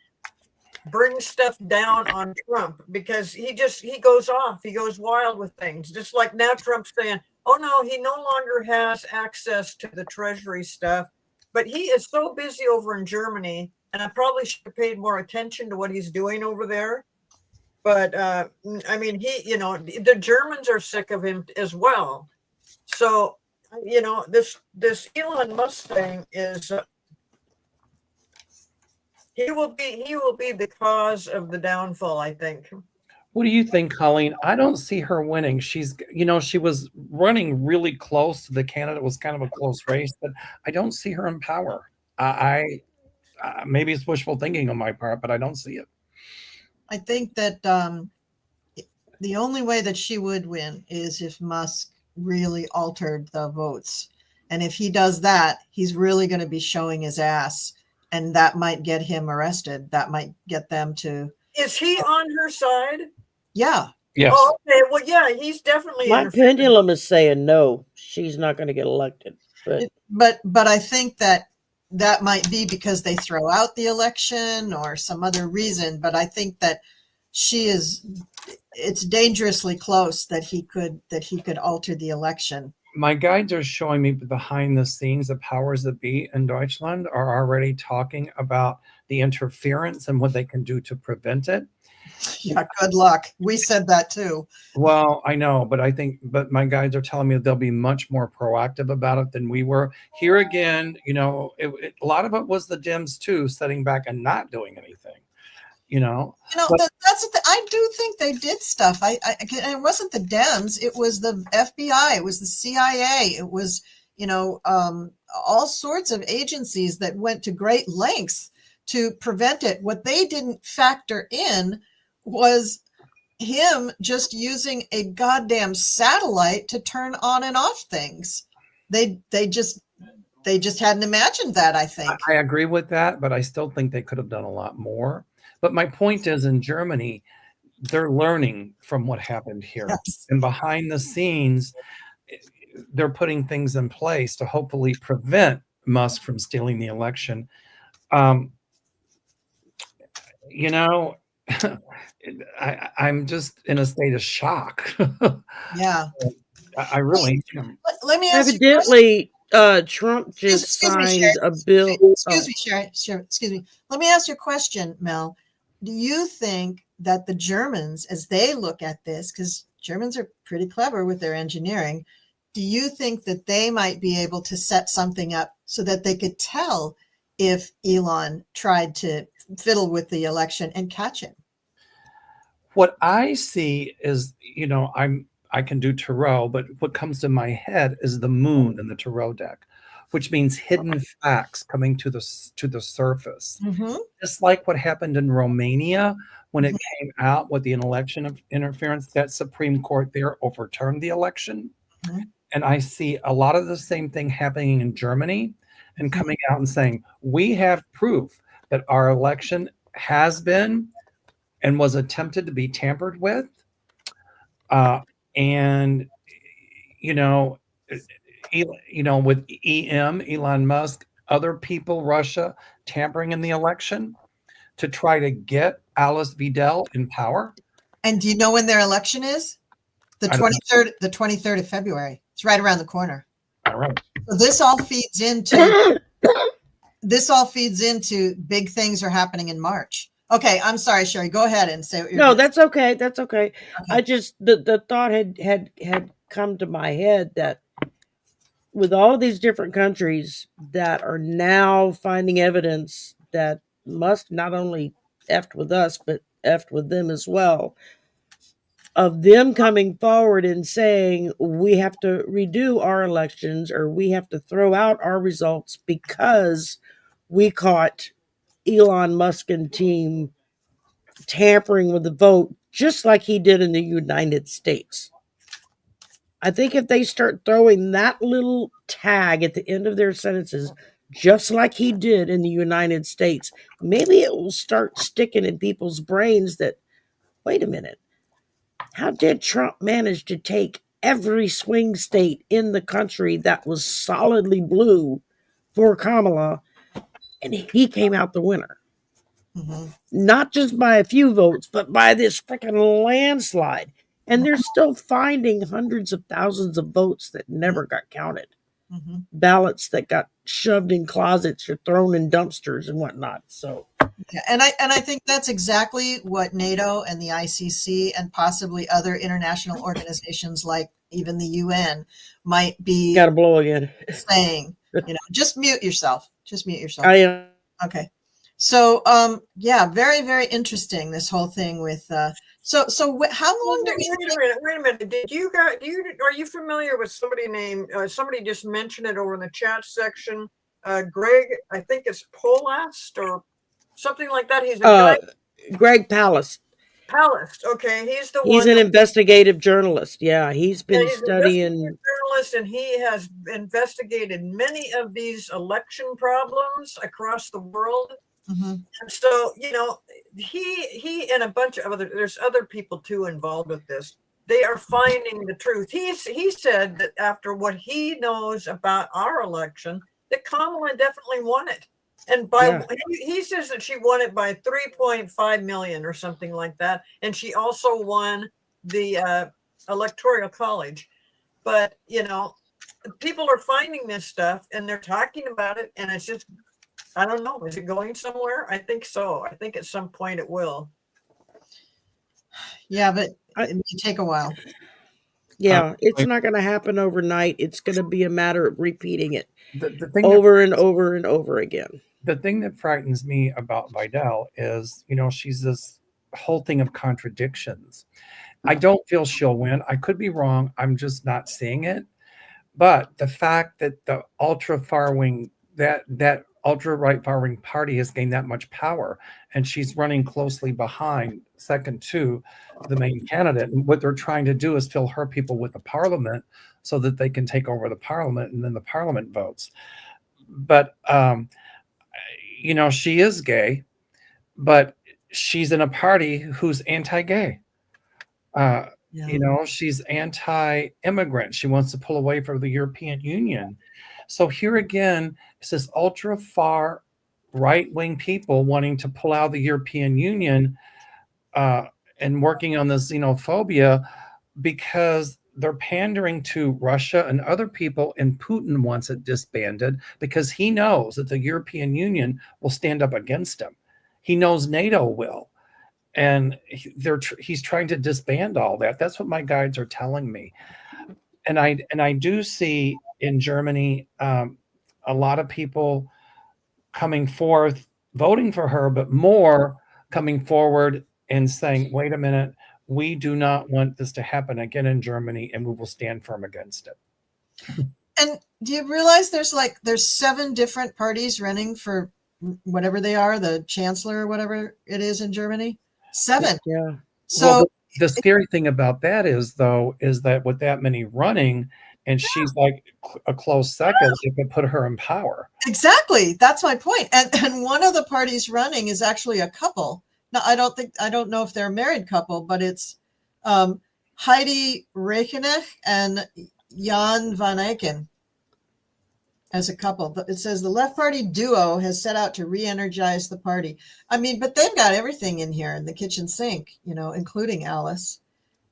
brings stuff down on Trump, because he goes off. He goes wild with things. Just like now Trump's saying, oh no, he no longer has access to the Treasury stuff. But he is so busy over in Germany, and I probably should have paid more attention to what he's doing over there. But I mean, the Germans are sick of him as well. So, this Elon Musk thing is he will be the cause of the downfall, I think. What do you think, Colleen? I don't see her winning. She's, she was running really close to the candidate. It was kind of a close race, but I don't see her in power. Maybe it's wishful thinking on my part, but I don't see it. I think that the only way that she would win is if Musk really altered the votes. And if he does that, he's really going to be showing his ass, and that might get him arrested. That might get them to. Is he on her side? Yeah. Yes. Oh, okay. Well, yeah, he's definitely. My pendulum is saying no, she's not going to get elected. But I think that might be because they throw out the election or some other reason. But I think that it's dangerously close that he could alter the election. My guides are showing me behind the scenes, the powers that be in Deutschland are already talking about the interference and what they can do to prevent it. Yeah, good luck. We said that too. Well, I know, but my guides are telling me that they'll be much more proactive about it than we were. Here again, a lot of it was the Dems too, sitting back and not doing anything. That's I do think they did stuff. It wasn't the Dems. It was the FBI. It was the CIA. It was, all sorts of agencies that went to great lengths to prevent it. What they didn't factor in was him just using a goddamn satellite to turn on and off things. They just hadn't imagined that, I think. I agree with that, but I still think they could have done a lot more. But my point is, in Germany, they're learning from what happened here. Yes. And behind the scenes, they're putting things in place to hopefully prevent Musk from stealing the election. I'm just in a state of shock. Yeah. I really am. Let me ask you a question. Evidently, Trump just Excuse me, signed a bill. Excuse me, Sherry. Excuse me. Let me ask you a question, Mel. Do you think that the Germans, as they look at this, because Germans are pretty clever with their engineering, do you think that they might be able to set something up so that they could tell if Elon tried to fiddle with the election and catch him? What I see is, I can do tarot, but what comes to my head is the moon in the tarot deck, which means hidden facts coming to the surface. Mm-hmm. Just like what happened in Romania when it came out with the election of interference, that Supreme Court there overturned the election. Mm-hmm. And I see a lot of the same thing happening in Germany and coming out and saying, we have proof that our election has been and was attempted to be tampered with. And, with Elon Musk, other people, Russia, tampering in the election to try to get Alice Vidal in power. And do you know when their election is? The 23rd, the 23rd of February. It's right around the corner. All right. So this all feeds into big things are happening in March. Okay, I'm sorry, Sherry. Go ahead and say what you're No, doing. that's okay. That's okay. Okay. I just the thought had come to my head that with all these different countries that are now finding evidence that Musk not only effed with us, but effed with them as well, of them coming forward and saying we have to redo our elections or we have to throw out our results because we caught Elon Musk and team tampering with the vote just like he did in the United States. I think if they start throwing that little tag at the end of their sentences, just like he did in the United States, maybe it will start sticking in people's brains that, wait a minute, how did Trump manage to take every swing state in the country that was solidly blue for Kamala, and he came out the winner? Mm-hmm. Not just by a few votes, but by this freaking landslide. And they're still finding hundreds of thousands of votes that never got counted. Mm-hmm. Ballots that got shoved in closets or thrown in dumpsters and whatnot. So, yeah, and I think that's exactly what NATO and the ICC and possibly other international organizations like even the UN might be got to blow again. saying. Just mute yourself. Just mute yourself. I am. Okay. So, yeah, very, very interesting, this whole thing with, how long do we Wait a minute. Are you familiar with somebody named, somebody just mentioned it over in the chat section, Greg, I think it's Polast or something like that. He's a guy. Greg Palast. Palast. Okay. He's He's an investigative journalist. Yeah. He's been studying. An journalist, and he has investigated many of these election problems across the world. Mm-hmm. And so, he and a bunch of there's other people too involved with this. They are finding the truth. He said that after what he knows about our election, that Kamala definitely won it. And he says that she won it by 3.5 million or something like that. And she also won the electoral college. But, people are finding this stuff and they're talking about it. And it's just, I don't know. Is it going somewhere? I think so. I think at some point it will. Yeah, but it may take a while. Yeah, it's not going to happen overnight. It's going to be a matter of repeating it over and over and over again. The thing that frightens me about Vidal is, she's this whole thing of contradictions. I don't feel she'll win. I could be wrong. I'm just not seeing it. But the fact that the ultra far wing, that ultra right far wing party has gained that much power, and she's running closely behind, second to the main candidate. And what they're trying to do is fill her people with the parliament so that they can take over the parliament and then the parliament votes. But, she is gay, but she's in a party who's anti-gay. She's anti-immigrant. She wants to pull away from the European Union. So here again, it's this ultra far right-wing people wanting to pull out of the European Union. and working on the xenophobia because they're pandering to Russia and other people, and Putin wants it disbanded because he knows that the European Union will stand up against him. He knows NATO will. And he's trying to disband all that. That's what my guides are telling me. And I do see in Germany a lot of people coming forth, voting for her, but more coming forward and saying, wait a minute, we do not want this to happen again in Germany, and we will stand firm against it. And do you realize there's 7 different parties running for whatever they are, the chancellor or whatever it is in Germany? 7. Yeah. So well, the scary thing about that is that with that many running, and she's like a close second, it could put her in power. Exactly. That's my point. And one of the parties running is actually a couple. Now, I don't know if they're a married couple, but it's Heidi Reichenach and Jan van Eycken as a couple. It says the left party duo has set out to re-energize the party. I mean, but they've got everything in here in the kitchen sink, including Alice.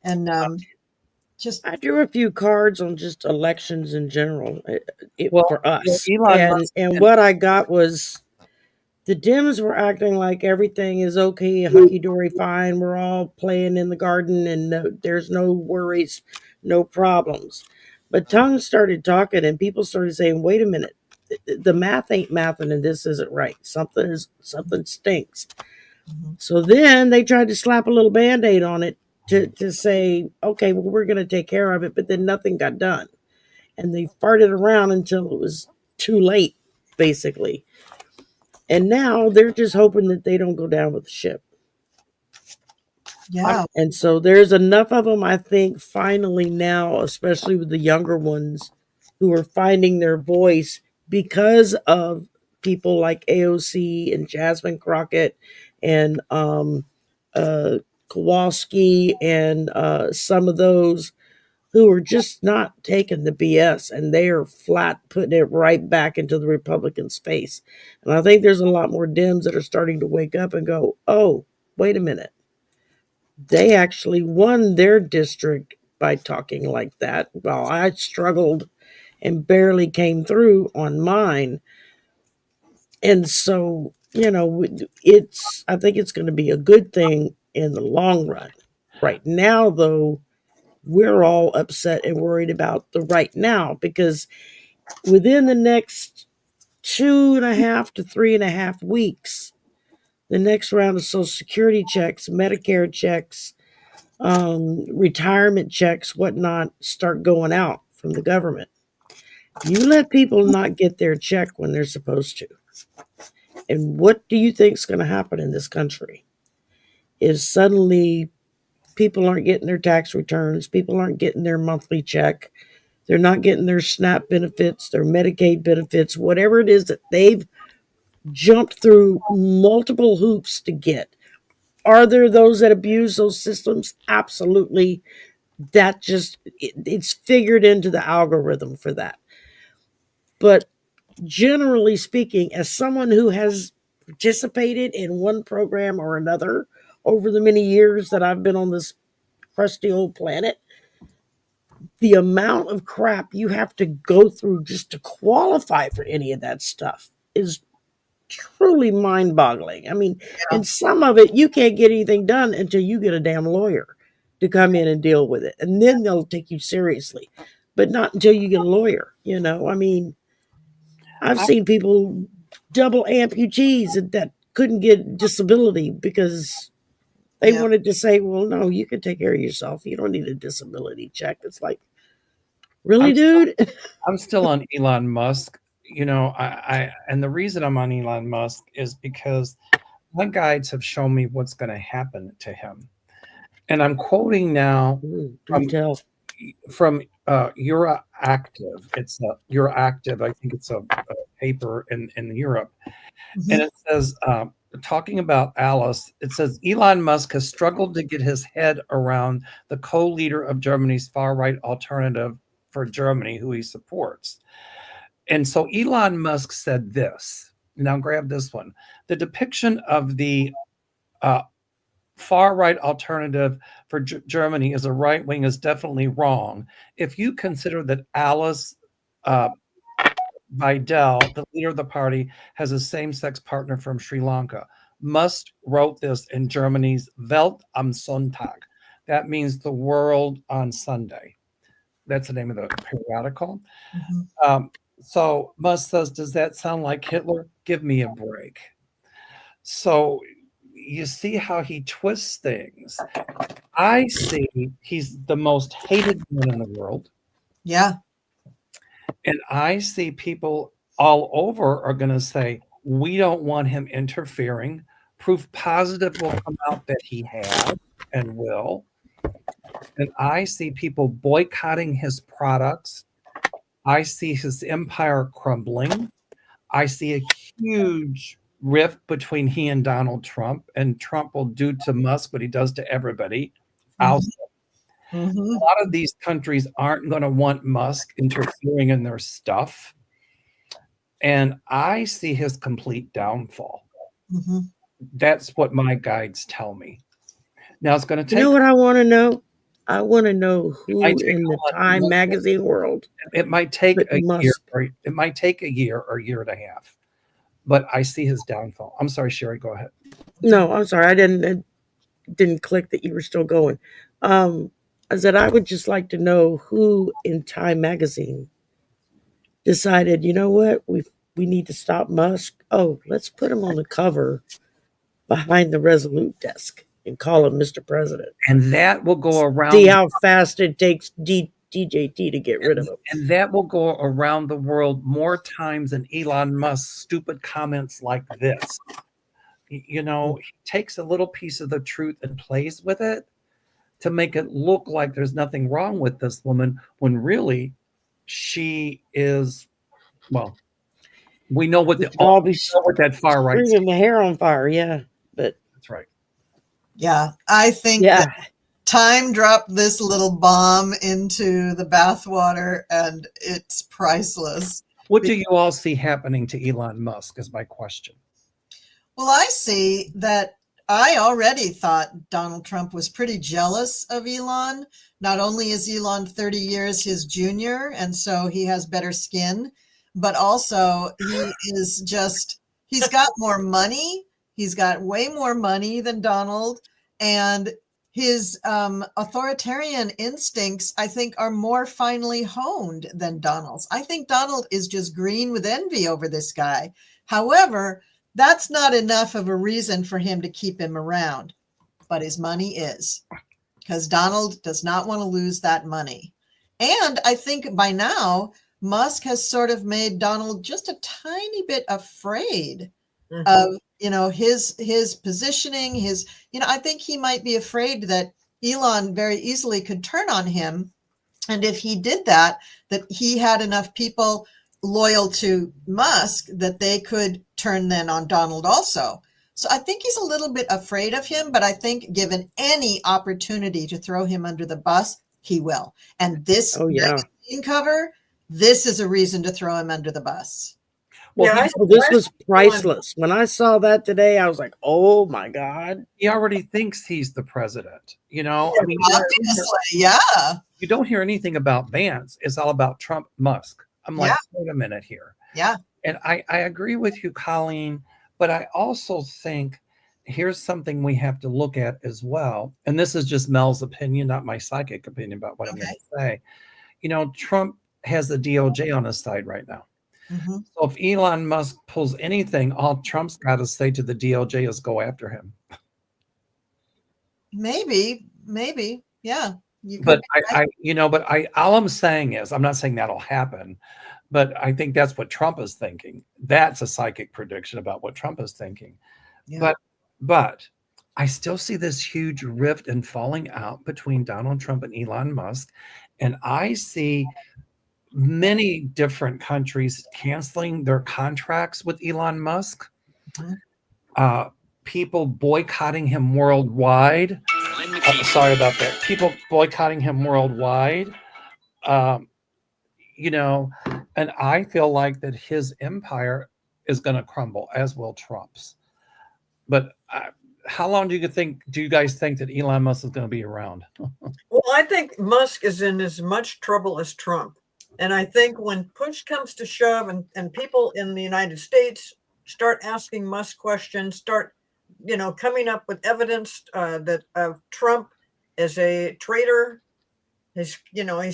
And I drew a few cards on just elections in general for us. Elon Musk and what I got was the Dems were acting like everything is okay, hunky-dory, fine. We're all playing in the garden and there's no worries, no problems. But tongues started talking and people started saying, wait a minute, the math ain't mathing and this isn't right. Something stinks. Mm-hmm. So then they tried to slap a little Band-Aid on it to say, okay, well, we're going to take care of it. But then nothing got done. And they farted around until it was too late, basically. And now they're just hoping that they don't go down with the ship. Yeah. And so there's enough of them, I think, finally now, especially with the younger ones who are finding their voice because of people like AOC and Jasmine Crockett and Kowalski and some of those who are just not taking the BS, and they are flat putting it right back into the Republican space. And I think there's a lot more Dems that are starting to wake up and go, oh, wait a minute. They actually won their district by talking like that, while I struggled and barely came through on mine. And so, I think it's going to be a good thing in the long run. Right now, though, we're all upset and worried about the right now, because within the next 2.5 to 3.5 weeks, the next round of Social Security checks, Medicare checks, retirement checks, whatnot, start going out from the government. You let people not get their check when they're supposed to. And what do you think is going to happen in this country? Is suddenly people aren't getting their tax returns. People aren't getting their monthly check. They're not getting their SNAP benefits, their Medicaid benefits, whatever it is that they've jumped through multiple hoops to get. Are there those that abuse those systems? Absolutely. That it's figured into the algorithm for that. But generally speaking, as someone who has participated in one program or another over the many years that I've been on this crusty old planet, the amount of crap you have to go through just to qualify for any of that stuff is truly mind-boggling. I mean, and some of it, you can't get anything done until you get a damn lawyer to come in and deal with it. And then they'll take you seriously, but not until you get a lawyer. I mean, I've seen people double amputees that couldn't get disability because they wanted to say, well, no, you can take care of yourself. You don't need a disability check. It's like, really, dude? I'm still on Elon Musk. And the reason I'm on Elon Musk is because my guides have shown me what's going to happen to him. And I'm quoting now from You're Active. It's You're Active. I think it's a paper in Europe. Mm-hmm. And it says, talking about Alice, it says Elon Musk has struggled to get his head around the co-leader of Germany's far-right alternative for Germany, who he supports. And so Elon Musk said this. Now grab this one. The depiction of the far-right alternative for Germany is a right wing is definitely wrong. If you consider that Alice Vidal, the leader of the party, has a same-sex partner from Sri Lanka. Musk wrote this in Germany's Welt am Sonntag. That means the world on Sunday. That's the name of the periodical. So Musk says, does that sound like Hitler? Give me a break. So you see how he twists things. I see he's the most hated man in the world. Yeah. And I see people all over are going to say, we don't want him interfering. Proof positive will come out that he has and will. And I see people boycotting his products. I see his empire crumbling. I see a huge rift between he and Donald Trump, and Trump will do to Musk what he does to everybody. Also, a lot of these countries aren't going to want Musk interfering in their stuff. And I see his complete downfall. That's what my guides tell me. Now it's going to take. You know what I want to know? I want to know who in the Time magazine world. It might take a Musk. year, or it might take a year or a year and a half. But I see his downfall. I'm sorry, Shari, go ahead. No, I'm sorry. I didn't click that you were still going. I said I would just like to know who in Time magazine decided, you know what, we need to stop Musk. Oh, let's put him on the cover behind the Resolute desk and call him Mr. President. And that will go around. See how fast it takes DJT to get rid of him. And that will go around the world more times than Elon Musk's stupid comments like this. You know, he takes a little piece of the truth and plays with it to make it look like there's nothing wrong with this woman, when really she is, well, we know what that far right. Bringing my hair on fire, yeah. But that's right. Yeah, I think that Time dropped this little bomb into the bathwater, and it's priceless. What do you all see happening to Elon Musk is my question. Well, I see that I already thought Donald Trump was pretty jealous of Elon. Not only is Elon 30 years his junior, and so he has better skin, but also he's got more money. He's got way more money than Donald, and his authoritarian instincts, I think, are more finely honed than Donald's. I think Donald is just green with envy over this guy. However, that's not enough of a reason for him to keep him around, but his money is, because Donald does not want to lose that money. And I think by now, Musk has sort of made Donald just a tiny bit afraid of, his positioning, I think he might be afraid that Elon very easily could turn on him. And if he did that he had enough people loyal to Musk that they could turn then on Donald also. So I think he's a little bit afraid of him, but I think given any opportunity to throw him under the bus, he will. And this magazine cover, this is a reason to throw him under the bus. Well, this was priceless. When I saw that today, I was like, oh my God. He already thinks he's the president, I mean, obviously, you don't hear anything about Vance. It's all about Trump, Musk. I'm like, wait a minute here. Yeah. And I agree with you, Colleen, but I also think here's something we have to look at as well. And this is just Mel's opinion, not my psychic opinion about what I'm going to say. Trump has the DOJ on his side right now. So if Elon Musk pulls anything, all Trump's got to say to the DOJ is go after him. Maybe, yeah. But all I'm saying is, I'm not saying that'll happen, but I think that's what Trump is thinking. That's a psychic prediction about what Trump is thinking. Yeah. But I still see this huge rift and falling out between Donald Trump and Elon Musk, and I see many different countries canceling their contracts with Elon Musk. People boycotting him worldwide. Sorry about that. People boycotting him worldwide. And I feel like that his empire is going to crumble, as will Trump's. But how long do you guys think that Elon Musk is going to be around? Well, I think Musk is in as much trouble as Trump. And I think when push comes to shove and people in the United States start asking Musk questions, start, coming up with evidence that Trump is a traitor, he's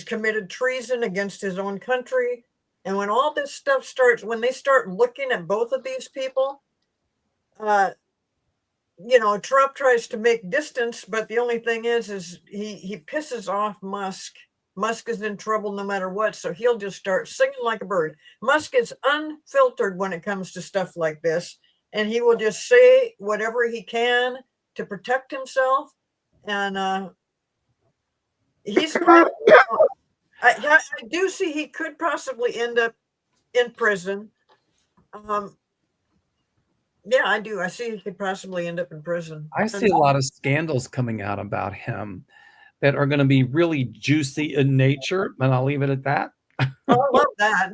committed treason against his own country. And when all this stuff starts, when they start looking at both of these people, Trump tries to make distance, but the only thing is he pisses off Musk. Musk is in trouble no matter what, so he'll just start singing like a bird. Musk is unfiltered when it comes to stuff like this, and he will just say whatever he can to protect himself. And he's I do see he could possibly end up in prison. Yeah, I do. I see he could possibly end up in prison. I see a lot of scandals coming out about him that are going to be really juicy in nature, and I'll leave it at that. I love that.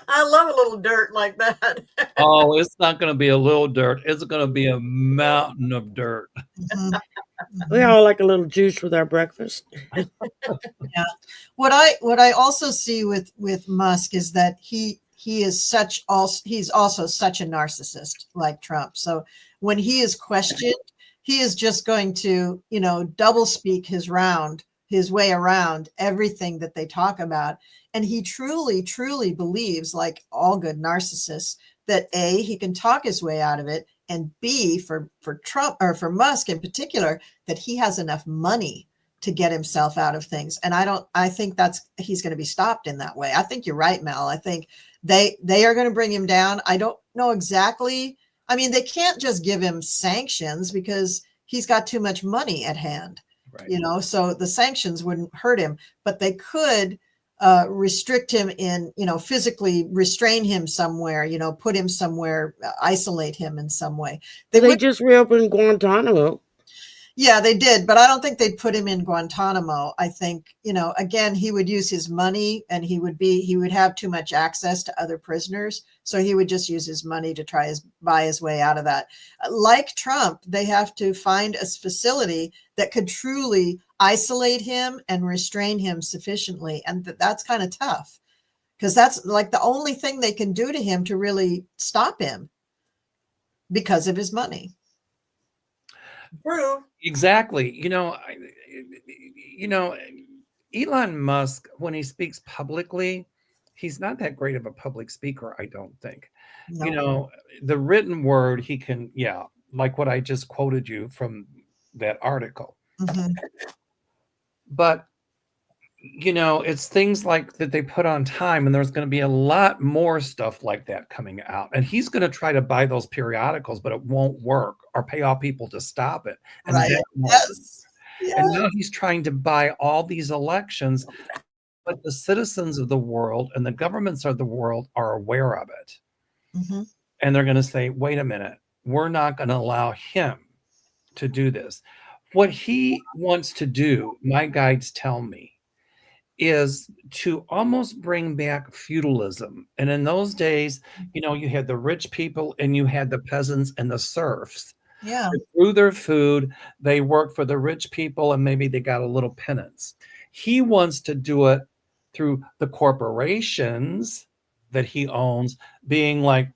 I love a little dirt like that. Oh, it's not going to be a little dirt. It's going to be a mountain of dirt. Mhm. We all like a little juice with our breakfast. Yeah. What I also see with Musk is that he's also such a narcissist like Trump. So when he is questioned, he is just going to, double speak his way around everything that they talk about. And he truly, truly believes, like all good narcissists, that A, he can talk his way out of it, and B, for Trump, or for Musk in particular, that he has enough money to get himself out of things. And I think he's going to be stopped in that way. I think you're right, Mel. I think they are going to bring him down. I don't know exactly. I mean, they can't just give him sanctions because he's got too much money at hand, right. So the sanctions wouldn't hurt him, but they could restrict him in, physically restrain him somewhere, put him somewhere, isolate him in some way. They just reopened Guantanamo. Yeah, they did, but I don't think they'd put him in Guantanamo. I think, again, he would use his money, and he would have too much access to other prisoners. So he would just use his money to buy his way out of that. Like Trump, they have to find a facility that could truly isolate him and restrain him sufficiently. And that's kind of tough, because that's like the only thing they can do to him to really stop him because of his money. True. Exactly. Elon Musk, when he speaks publicly, he's not that great of a public speaker, I don't think. No. The written word, he can, like what I just quoted you from that article. Mm-hmm. But, it's things like that they put on time, and there's going to be a lot more stuff like that coming out. And he's going to try to buy those periodicals, but it won't work, or pay off people to stop it. And right. Yes. And now he's trying to buy all these elections, but the citizens of the world and the governments of the world are aware of it. Mm-hmm. And they're going to say, wait a minute, we're not going to allow him to do this. What he wants to do, my guides tell me, is to almost bring back feudalism. And in those days, you had the rich people and you had the peasants and the serfs. Yeah. Through their food, they worked for the rich people, and maybe they got a little penance. He wants to do it through the corporations that he owns, being like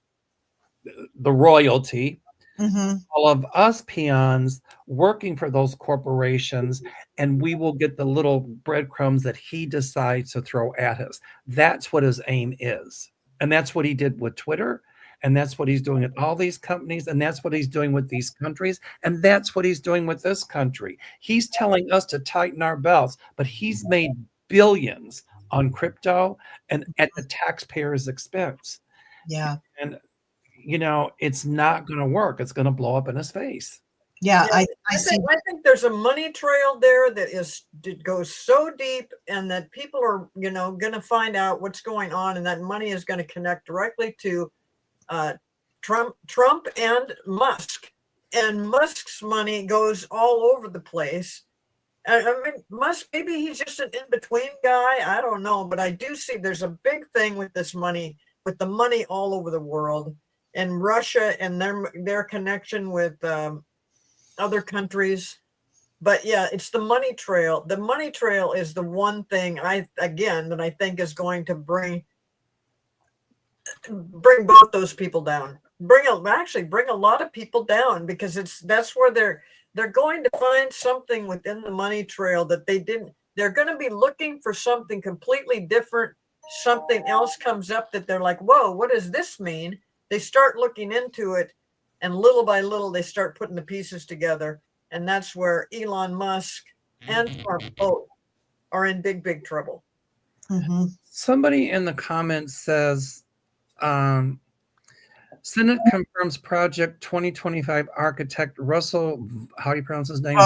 the royalty. Mm-hmm. All of us peons working for those corporations, and we will get the little breadcrumbs that he decides to throw at us. That's what his aim is. And that's what he did with Twitter. And that's what he's doing at all these companies. And that's what he's doing with these countries. And that's what he's doing with this country. He's telling us to tighten our belts, but he's made billions on crypto and at the taxpayer's expense. Yeah. And it's not going to work. It's going to blow up in his face. Yeah, I think there's a money trail there that goes so deep, and that people are, going to find out what's going on, and that money is going to connect directly to Trump and Musk. And Musk's money goes all over the place. I mean, Musk, maybe he's just an in-between guy. I don't know, but I do see there's a big thing with this money, with the money all over the world. And Russia and their connection with other countries. But yeah, it's the money trail. The money trail is the one thing that I think is going to bring both those people down. Bring a lot of people down, because that's where they're going to find something within the money trail that they didn't. They're going to be looking for something completely different. Something else comes up that they're like, whoa, what does this mean? They start looking into it, and little by little they start putting the pieces together. And that's where Elon Musk and Trump both are in big trouble. Mm-hmm. Somebody in the comments says, Senate confirms Project 2025 architect Russell, how do you pronounce his name?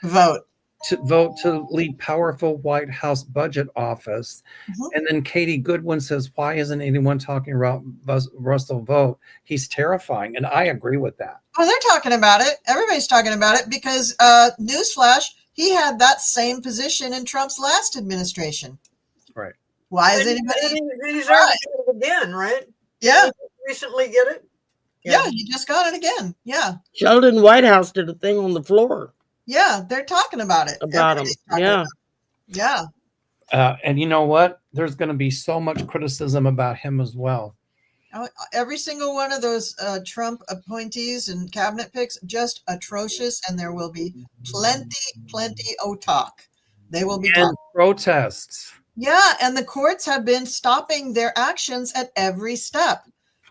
Vote. To vote to lead powerful White House budget office. Mm-hmm. And then Katie Goodwin says, why isn't anyone talking about Russell Vogt? He's terrifying. And I agree with that. Oh, they're talking about it. Everybody's talking about it because, newsflash, he had that same position in Trump's last administration. Right. Why is anybody? He's already got it again, right? Yeah. Did he recently get it? Yeah, he just got it again. Yeah. Sheldon Whitehouse did a thing on the floor Yeah, they're talking about it. about him. Yeah. Yeah. And you know what? There's going to be so much criticism about him as well. Every single one of those Trump appointees and cabinet picks, just atrocious. And there will be plenty of talk. They will be and protests. Yeah. And the courts have been stopping their actions at every step.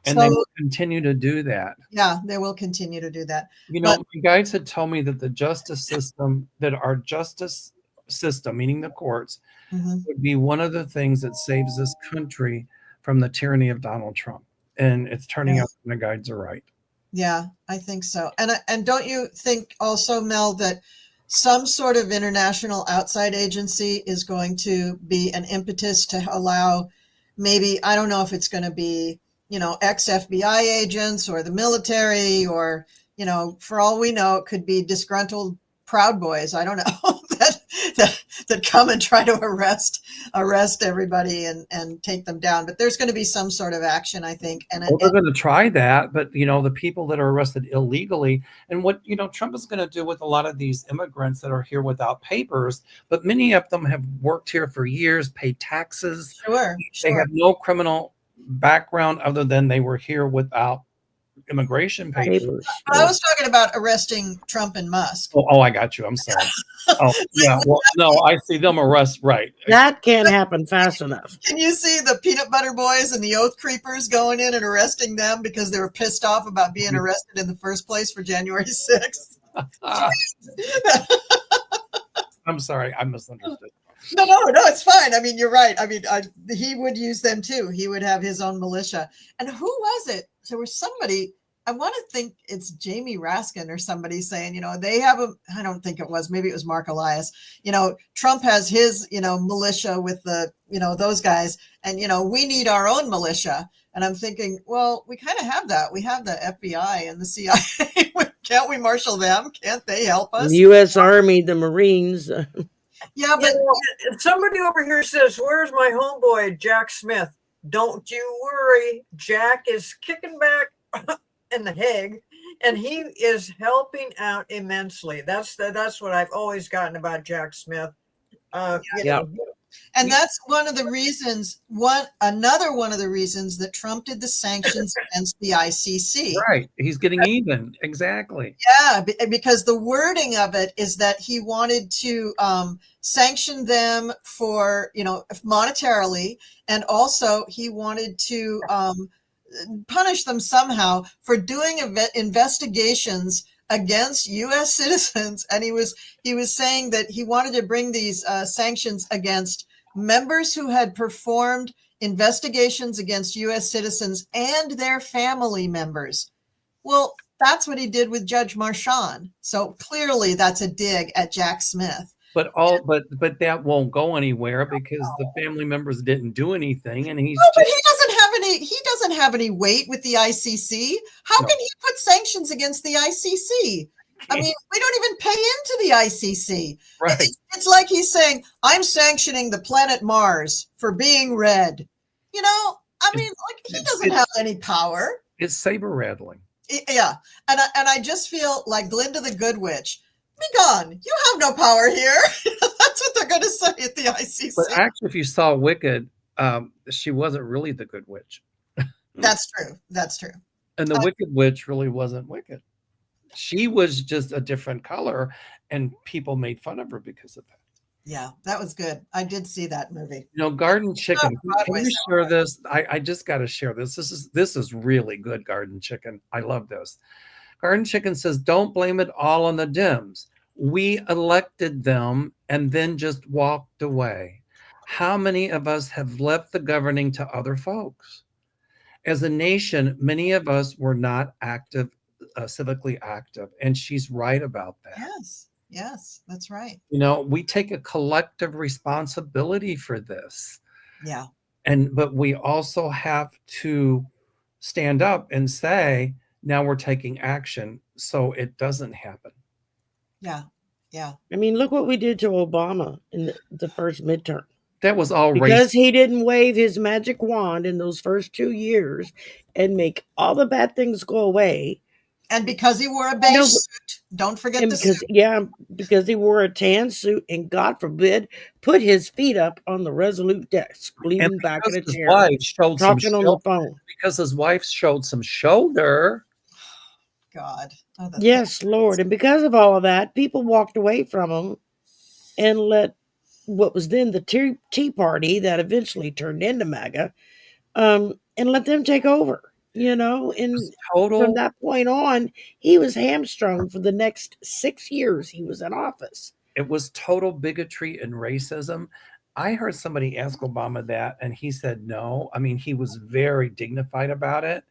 And they will continue to do that. Yeah, they will continue to do that. You know, my guides had told me that the justice system, that our justice system, meaning the courts, would be one of the things that saves this country from the tyranny of Donald Trump. And it's turning out my guides are right. Yeah, I think so. And don't you think also, Mel, that some sort of international outside agency is going to be an impetus to allow maybe, I don't know if it's going to be, ex-FBI agents or the military, or, for all we know, it could be disgruntled Proud Boys. I don't know that come and try to arrest everybody and take them down. But there's going to be some sort of action, I think. And they're going to try that. But, the people that are arrested illegally, and what, Trump is going to do with a lot of these immigrants that are here without papers, but many of them have worked here for years, paid taxes. Sure. They have no criminal background other than they were here without immigration papers. I was talking about arresting Trump and Musk. Oh, I got you. I'm sorry. Oh, yeah. Well, no, I see them arrest. Right. That can't happen fast enough. Can you see the Peanut Butter Boys and the Oath Creepers going in and arresting them because they were pissed off about being arrested in the first place for January 6th? I'm sorry. I misunderstood. No, it's fine. I mean, you're right. I mean, he would use them too. He would have his own militia. And who was it? There was somebody, I want to think it's Jamie Raskin or somebody saying, they have I don't think it was, maybe it was Mark Elias. Trump has his, militia with the, those guys, and, we need our own militia. And I'm thinking, well, we kind of have that. We have the FBI and the CIA. Can't we marshal them? Can't they help us? The U.S. Army, the Marines. Yeah, but somebody over here says, where's my homeboy, Jack Smith? Don't you worry. Jack is kicking back in the Hague, and he is helping out immensely. That's what I've always gotten about Jack Smith. And that's one of the reasons, another one of the reasons that Trump did the sanctions against the ICC. Right. He's getting even. Exactly. Yeah, because the wording of it is that he wanted to sanction them for, monetarily, and also he wanted to punish them somehow for doing investigations against U.S. citizens. And he was saying that he wanted to bring these sanctions against members who had performed investigations against U.S. citizens and their family members. Well, that's what he did with Judge Marchand. So clearly that's a dig at Jack Smith. But that won't go anywhere because the family members didn't do anything, and he doesn't have any weight with the ICC. How can he put sanctions against the ICC? I mean, we don't even pay into the ICC. Right. It's like he's saying, I'm sanctioning the planet Mars for being red. He doesn't have any power. It's saber rattling. Yeah. And I just feel like Glinda the Good Witch, be gone. You have no power here. That's what they're going to say at the ICC. But actually, if you saw Wicked, she wasn't really the good witch. That's true. That's true. And the Wicked Witch really wasn't wicked. She was just a different color, and people made fun of her because of that. Yeah, that was good. I did see that movie. You know, Garden Chicken. Can Broadway you share this? I just got to share this. This is really good, Garden Chicken. I love this. Garden Chicken says, don't blame it all on the Dems. We elected them and then just walked away. How many of us have left the governing to other folks? As a nation, many of us were not active, civically active. And she's right about that. Yes. Yes, that's right. You know, we take a collective responsibility for this. Yeah. But we also have to stand up and say, now we're taking action so it doesn't happen. Yeah. Yeah. I mean, look what we did to Obama in the first midterm. That was all because racist. he didn't wave his magic wand in those first 2 years and make all the bad things go away. And because he wore a beige suit, don't forget the suit. Yeah, because he wore a tan suit and, God forbid, put his feet up on the Resolute desk, leaning back in a chair, talking on the phone. Because his wife showed some shoulder. God. Oh, yes, Lord. And because of all of that, people walked away from him and let what was then the Tea Party that eventually turned into MAGA, and let them take over. You know, and from that point on, he was hamstrung for the next 6 years he was in office. It was total bigotry and racism. I heard somebody ask Obama that, and he said no. I mean, he was very dignified about it,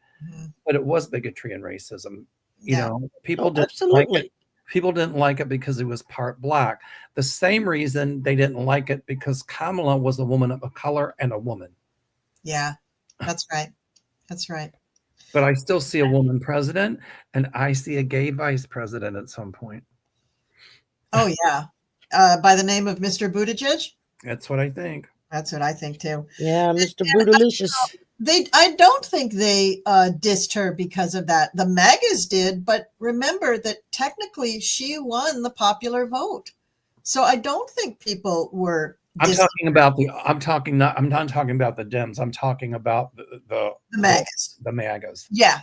but it was bigotry and racism. You know, people didn't like it. People didn't like it because he was part black. The same reason they didn't like it because Kamala was a woman of color and a woman. Yeah, that's right. That's right. But I still see a woman president, and I see a gay vice president at some point. Oh, yeah. By the name of Mr. Buttigieg? That's what I think. That's what I think, too. Yeah, Mr. Bootylicious. I don't think they dissed her because of that. The MAGAs did, but remember that technically she won the popular vote. So I don't think people were. I'm not talking about the Dems. I'm talking about the MAGAs. The MAGAs. Yeah.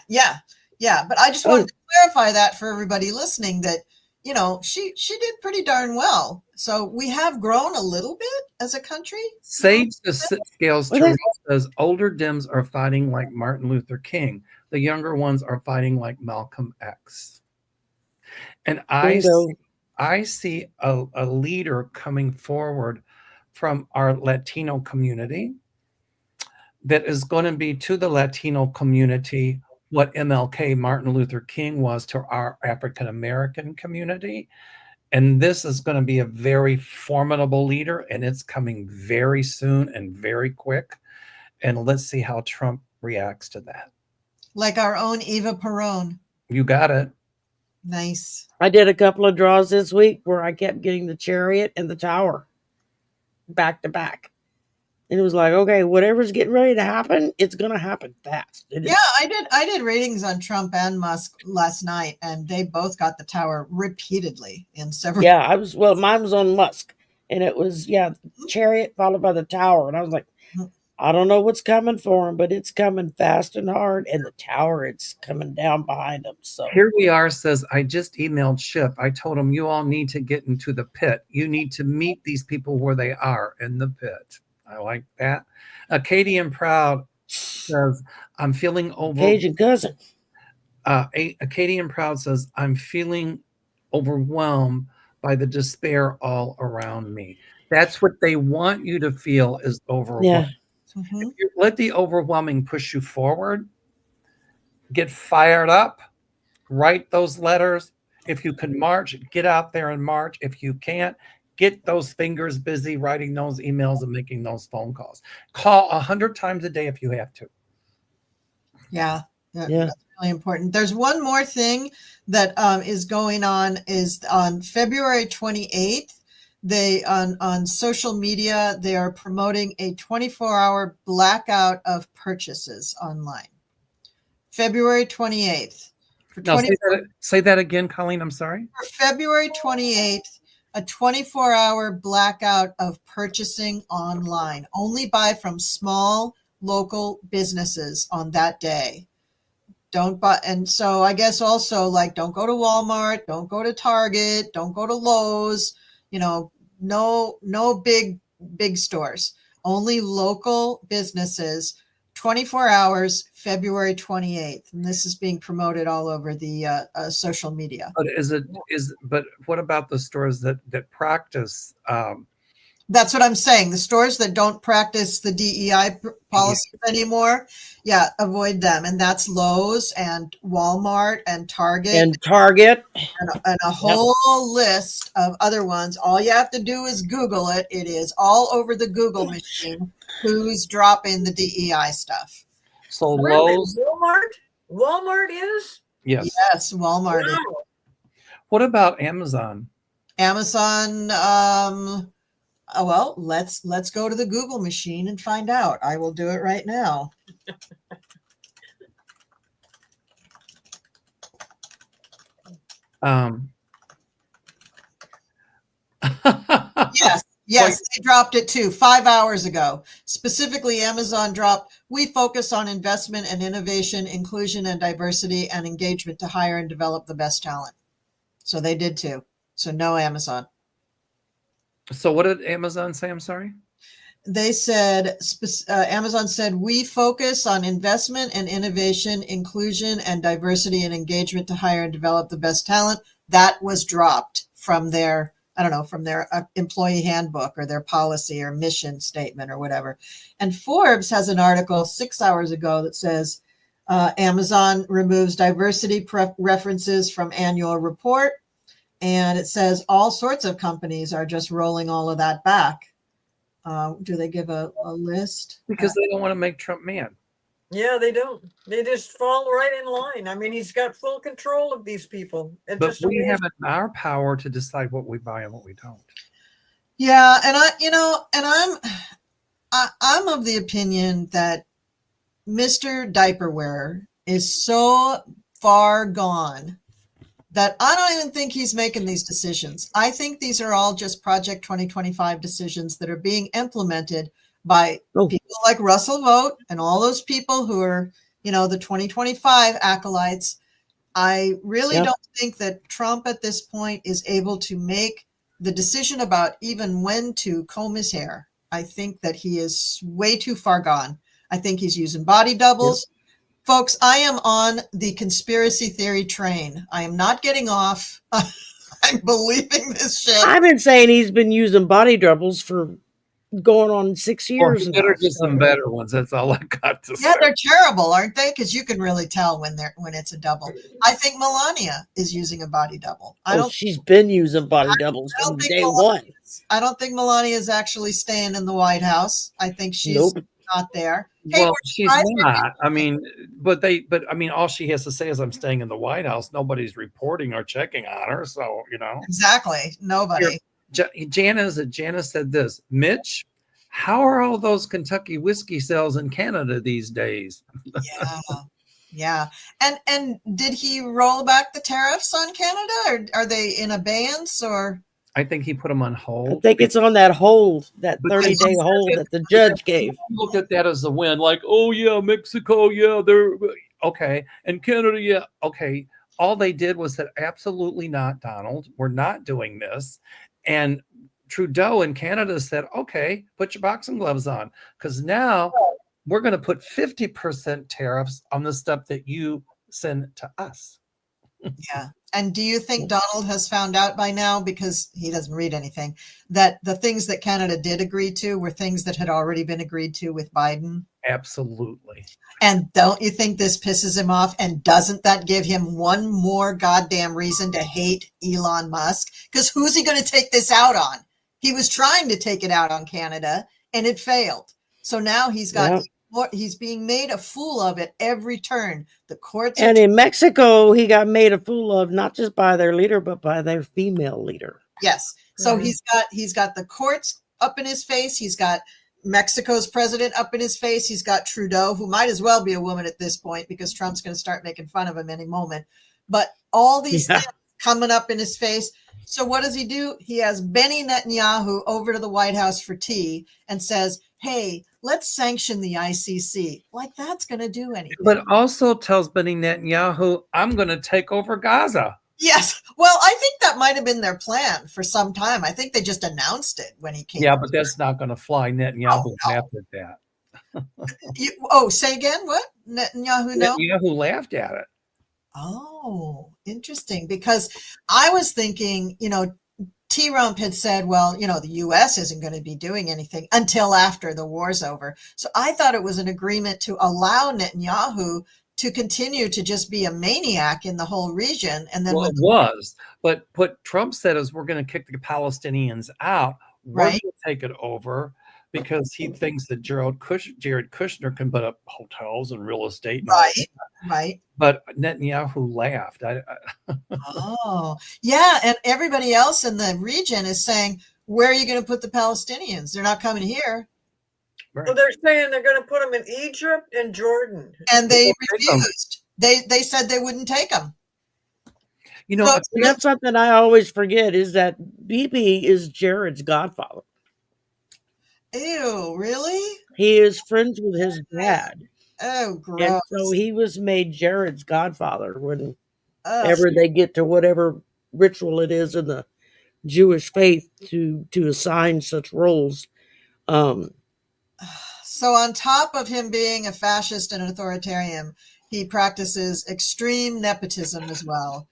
But I just wanted to clarify that for everybody listening that, you know, she did pretty darn well. So we have grown a little bit as a country. Sage the Scales says older Dems are fighting like Martin Luther King. The younger ones are fighting like Malcolm X. And I see a leader coming forward from our Latino community that is going to be to the Latino community what MLK, Martin Luther King, was to our African American community. And this is going to be a very formidable leader, and it's coming very soon and very quick. And let's see how Trump reacts to that. Like our own Eva Perón. You got it. Nice. I did a couple of draws this week where I kept getting the Chariot and the Tower back to back. And it was like, okay, whatever's getting ready to happen, it's going to happen fast. I did ratings on Trump and Musk last night, and they both got the Tower repeatedly in several. Yeah, mine was on Musk, and it was, Chariot followed by the Tower. And I was like, I don't know what's coming for him, but it's coming fast and hard. And the Tower, it's coming down behind him. So here we are, says, I just emailed Schiff. I told him you all need to get into the pit. You need to meet these people where they are in the pit. I like that. Acadian Proud says, I'm feeling Cajun cousin. Acadian Proud says, I'm feeling overwhelmed by the despair all around me. That's what they want you to feel, is overwhelmed. Yeah. If you let the overwhelming push you forward, get fired up, write those letters. If you can march, get out there and march. If you can't, get those fingers busy writing those emails and making those phone calls. Call 100 times a day if you have to. Yeah. That's really important. There's one more thing that is going on is on February 28th. They on social media, they are promoting a 24-hour blackout of purchases online. February 28th. For, Now say that again, Colleen. I'm sorry. for February 28th, a 24-hour blackout of purchasing online. Only buy from small local businesses on that day. Don't buy. And so I guess also, like, don't go to Walmart, don't go to Target, don't go to Lowe's, no big stores, only local businesses, 24 hours, February 28th. And this is being promoted all over the social media. But what about the stores that practice? That's what I'm saying. The stores that don't practice the DEI policies anymore, avoid them. And that's Lowe's and Walmart and Target. And Target. And a whole list of other ones. All you have to do is Google it. It is all over the Google machine who's dropping the DEI stuff. So Really? Lowe's. Walmart is? Yes. Yes, Walmart is. What about Amazon? Amazon, well, let's go to the Google machine and find out. I will do it right now. Yes, they dropped it too 5 hours ago. Specifically, Amazon dropped, we focus on investment and innovation, inclusion and diversity and engagement to hire and develop the best talent. So they did too. So no Amazon. So what did Amazon say? I'm sorry. They said, Amazon said, we focus on investment and innovation, inclusion and diversity and engagement to hire and develop the best talent. That was dropped from their, from their employee handbook or their policy or mission statement or whatever. And Forbes has an article 6 hours ago that says, Amazon removes diversity references from annual report. And it says all sorts of companies are just rolling all of that back. Do they give a list? Because they don't want to make Trump mad. Yeah, they don't. They just fall right in line. I mean, he's got full control of these people. But we have it in our power to decide what we buy and what we don't. Yeah, and I'm of the opinion that Mr. Diaper Wearer is so far gone that I don't even think he's making these decisions. I think these are all just Project 2025 decisions that are being implemented by people like Russell Vogt and all those people who are, the 2025 acolytes. I really don't think that Trump at this point is able to make the decision about even when to comb his hair. I think that he is way too far gone. I think he's using body doubles. Yep. Folks, I am on the conspiracy theory train. I am not getting off. I'm believing this shit. I've been saying he's been using body doubles for going on 6 years. Well, better get some better ones. That's all I got to say. Yeah, they're terrible, aren't they? Because you can really tell when it's a double. I think Melania is using a body double. She's been using body doubles from day one. I don't think Melania is actually staying in the White House. I think she's not there. Hey, well, she's not. I mean, but all she has to say is, "I'm staying in the White House." Nobody's reporting or checking on her, so exactly nobody. Janice said this, Mitch, how are all those Kentucky whiskey sales in Canada these days? Yeah. And did he roll back the tariffs on Canada, or are they in abeyance, or? I think he put them on hold. I think it's on that hold, that 30-day hold that the judge gave. Look at that as a win. Like, oh, yeah, Mexico, yeah, they're okay. And Canada, yeah, okay. All they did was said, absolutely not, Donald. We're not doing this. And Trudeau in Canada said, okay, put your boxing gloves on. Because now we're going to put 50% tariffs on the stuff that you send to us. Yeah. And do you think Donald has found out by now, because he doesn't read anything, that the things that Canada did agree to were things that had already been agreed to with Biden? Absolutely. And don't you think this pisses him off? And doesn't that give him one more goddamn reason to hate Elon Musk? Because who's he going to take this out on? He was trying to take it out on Canada and it failed. So now he's being made a fool of at every turn. The courts. And in Mexico, he got made a fool of not just by their leader, but by their female leader. Yes. So he's got the courts up in his face. He's got Mexico's president up in his face. He's got Trudeau, who might as well be a woman at this point, because Trump's going to start making fun of him any moment. but all these Yeah. things coming up in his face. So what does he do? He has Benny Netanyahu over to the White House for tea and says, hey, let's sanction the ICC. Like that's going to do anything. But also tells Benny Netanyahu, I'm going to take over Gaza. Yes. Well, I think that might have been their plan for some time. I think they just announced it when he came. Yeah, but that's not going to fly. Netanyahu no. laughed at that. Say again? What? Netanyahu, no? Netanyahu laughed at it. Oh, interesting. Because I was thinking, T-Rump had said, well, the U.S. isn't going to be doing anything until after the war's over. So I thought it was an agreement to allow Netanyahu to continue to just be a maniac in the whole region. And then it was. But what Trump said is we're going to kick the Palestinians out. We're going to take it over because he thinks that Jared Kushner can put up hotels and real estate. Right. But Netanyahu laughed. Oh, yeah. And everybody else in the region is saying, where are you going to put the Palestinians? They're not coming here. Right. Well, they're saying they're going to put them in Egypt and Jordan. And they refused. They said they wouldn't take them. So that's something I always forget is that Bibi is Jared's godfather. Ew, really? He is friends with his dad. Oh, gross. And so he was made Jared's godfather whenever they get to whatever ritual it is in the Jewish faith to assign such roles. So on top of him being a fascist and authoritarian, he practices extreme nepotism as well.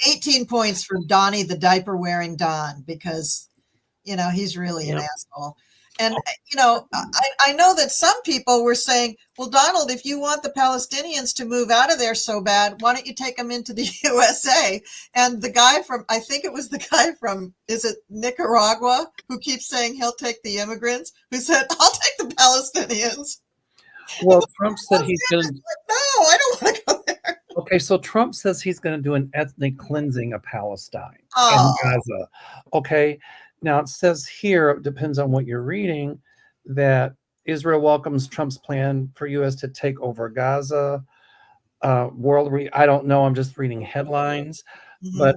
18 points for Donnie the diaper wearing Don because, he's really an asshole. And, I know that some people were saying, well, Donald, if you want the Palestinians to move out of there so bad, why don't you take them into the USA? And the guy is it Nicaragua, who keeps saying he'll take the immigrants, who said, I'll take the Palestinians. Well, Trump said he's going to. No, I don't want to go there. Okay, so Trump says he's going to do an ethnic cleansing of Palestine and Gaza. Okay. Now, it says here, it depends on what you're reading, that Israel welcomes Trump's plan for U.S. to take over Gaza. I don't know. I'm just reading headlines. Mm-hmm. But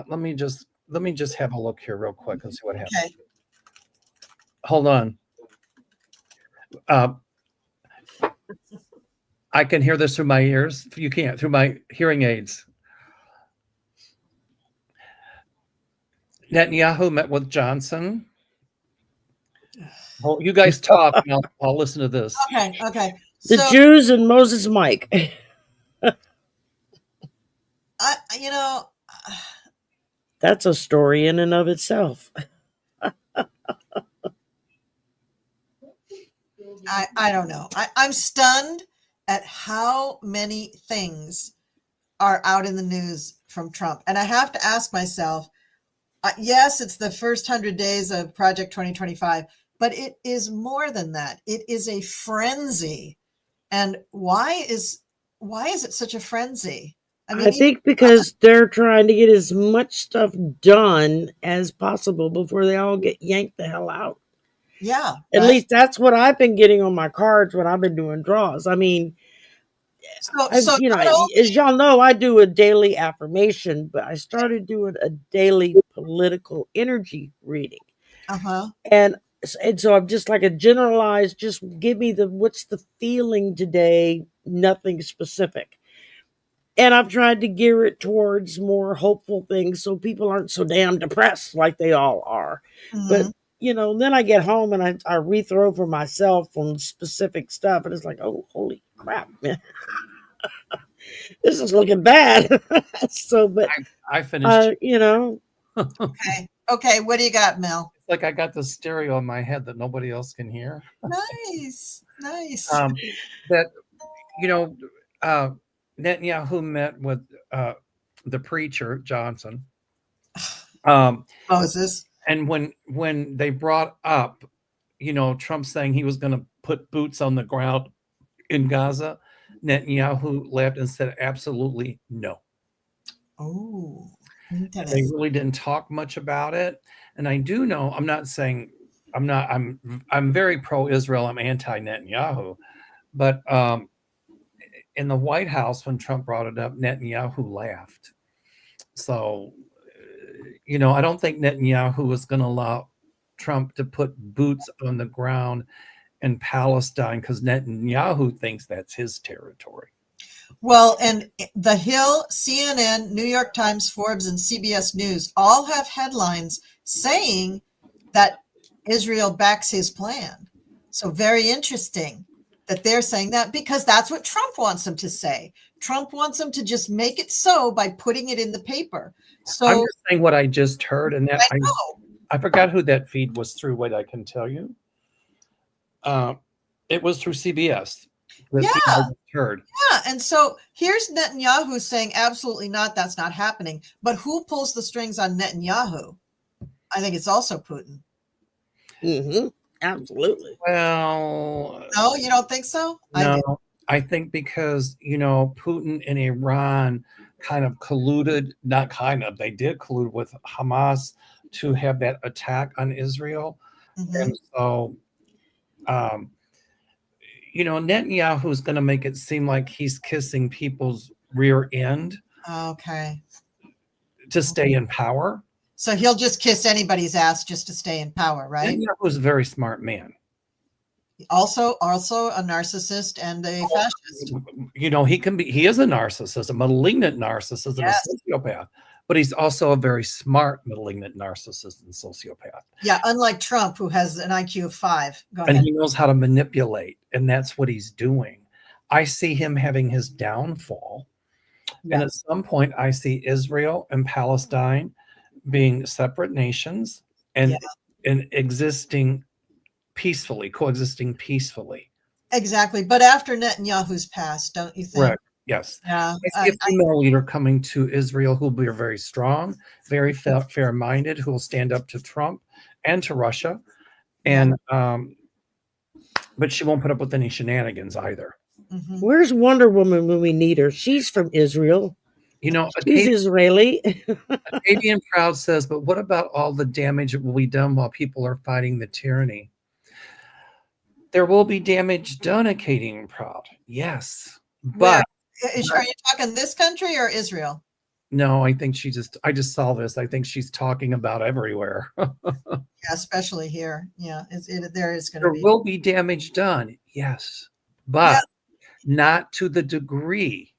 let me just have a look here real quick and see what happens. Okay. Hold on. I can hear this through my ears. You can't, through my hearing aids. Netanyahu met with Johnson. Well, you guys talk, and I'll listen to this. Okay. The Jews and Moses Mike. That's a story in and of itself. I don't know. I'm stunned at how many things are out in the news from Trump. And I have to ask myself, yes, it's the first 100 days of Project 2025, but it is more than that. It is a frenzy. And why is it such a frenzy? I think because they're trying to get as much stuff done as possible before they all get yanked the hell out. Yeah. At least that's what I've been getting on my cards when I've been doing draws. I mean, as y'all know, I do a daily affirmation, but I started doing a daily political energy reading. And so I'm just like a generalized, just give me what's the feeling today, nothing specific. And I've tried to gear it towards more hopeful things so people aren't so damn depressed like they all are. Mm-hmm. But, then I get home and I rethrow for myself on specific stuff. And it's like, oh, holy crap, man. This is looking bad. So, but I finished. Okay. What do you got, Mel? It's like I got the stereo in my head that nobody else can hear. Nice. Netanyahu met with the preacher Johnson. Moses. And when they brought up, Trump saying he was going to put boots on the ground in Gaza, Netanyahu laughed and said, absolutely no. Oh, they really didn't talk much about it. And I do know, I'm very pro-Israel. I'm anti-Netanyahu. But in the White House, when Trump brought it up, Netanyahu laughed. So, I don't think Netanyahu was going to allow Trump to put boots on the ground in Palestine because Netanyahu thinks that's his territory. Well, and The Hill, CNN, New York Times, Forbes, and CBS News all have headlines saying that Israel backs his plan. So very interesting that they're saying that, because that's what Trump wants them to say. Trump wants them to just make it so by putting it in the paper. So I'm just saying what I just heard, and that I know. I forgot who that feed was through. Wait, I can tell you. It was through CBS. Yeah. I just heard. Yeah, and so here's Netanyahu saying, absolutely not, that's not happening. But who pulls the strings on Netanyahu? I think it's also Putin. Mm-hmm. Absolutely. Well, No, you don't think so? no, I think because, Putin and Iran kind of colluded, not kind of, they did collude with Hamas to have that attack on Israel. Mhm. And so, Netanyahu is going to make it seem like he's kissing people's rear end Okay. to stay in power. So he'll just kiss anybody's ass just to stay in power, right? Netanyahu is a very smart man. Also a narcissist and a fascist. He is a narcissist, a malignant narcissist, and Yes. a sociopath, but he's also a very smart malignant narcissist and sociopath. Yeah, unlike Trump, who has an IQ of 5. Go And ahead. he knows how to manipulate, and that's what he's doing. I see him having his downfall. Yeah. And at some point, I see Israel and Palestine being separate nations and coexisting peacefully. Exactly. But after Netanyahu's passed, don't you think? Correct. Yes. Yeah. I see a female leader coming to Israel who will be very strong, very fair-minded, who will stand up to Trump and to Russia. And but she won't put up with any shenanigans either. Mhm. Where's Wonder Woman when we need her? She's from Israel. She's Israeli. Acadian Proud says, but what about all the damage that will be done while people are fighting the tyranny? There will be damage done, Acadian Proud. Yes. But are you talking this country or Israel? no, I think I just saw this. I think she's talking about everywhere. Yeah, especially here. Yeah, there is going to be. There will be damage done. Yes. But not to the degree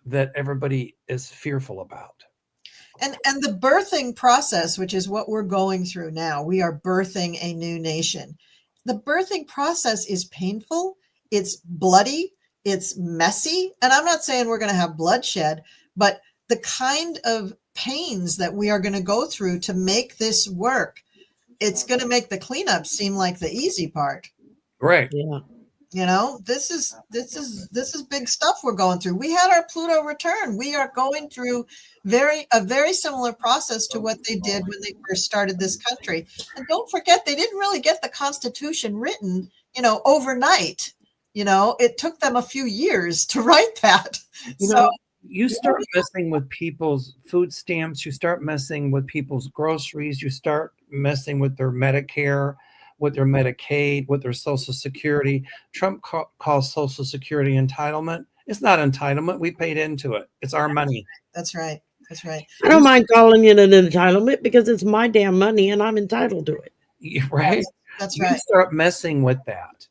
that everybody is fearful about. And the birthing process, which is what we're going through now, we are birthing a new nation. The birthing process is painful. It's bloody. It's messy. And I'm not saying we're going to have bloodshed, but the kind of pains that we are going to go through to make this work, it's going to make the cleanup seem like the easy part. Right. Yeah. This is big stuff we're going through. We had our Pluto return. We are going through a very similar process to what they did when they first started this country. And don't forget, they didn't really get the Constitution written, overnight. It took them a few years to write that. You start messing with people's food stamps. You start messing with people's groceries. You start messing with their Medicare, with their Medicaid, with their Social Security. Trump calls Social Security entitlement. It's not entitlement. We paid into it. It's our money. That's right. That's right. I don't mind calling it an entitlement because it's my damn money and I'm entitled to it. Right? That's right. You start messing with that,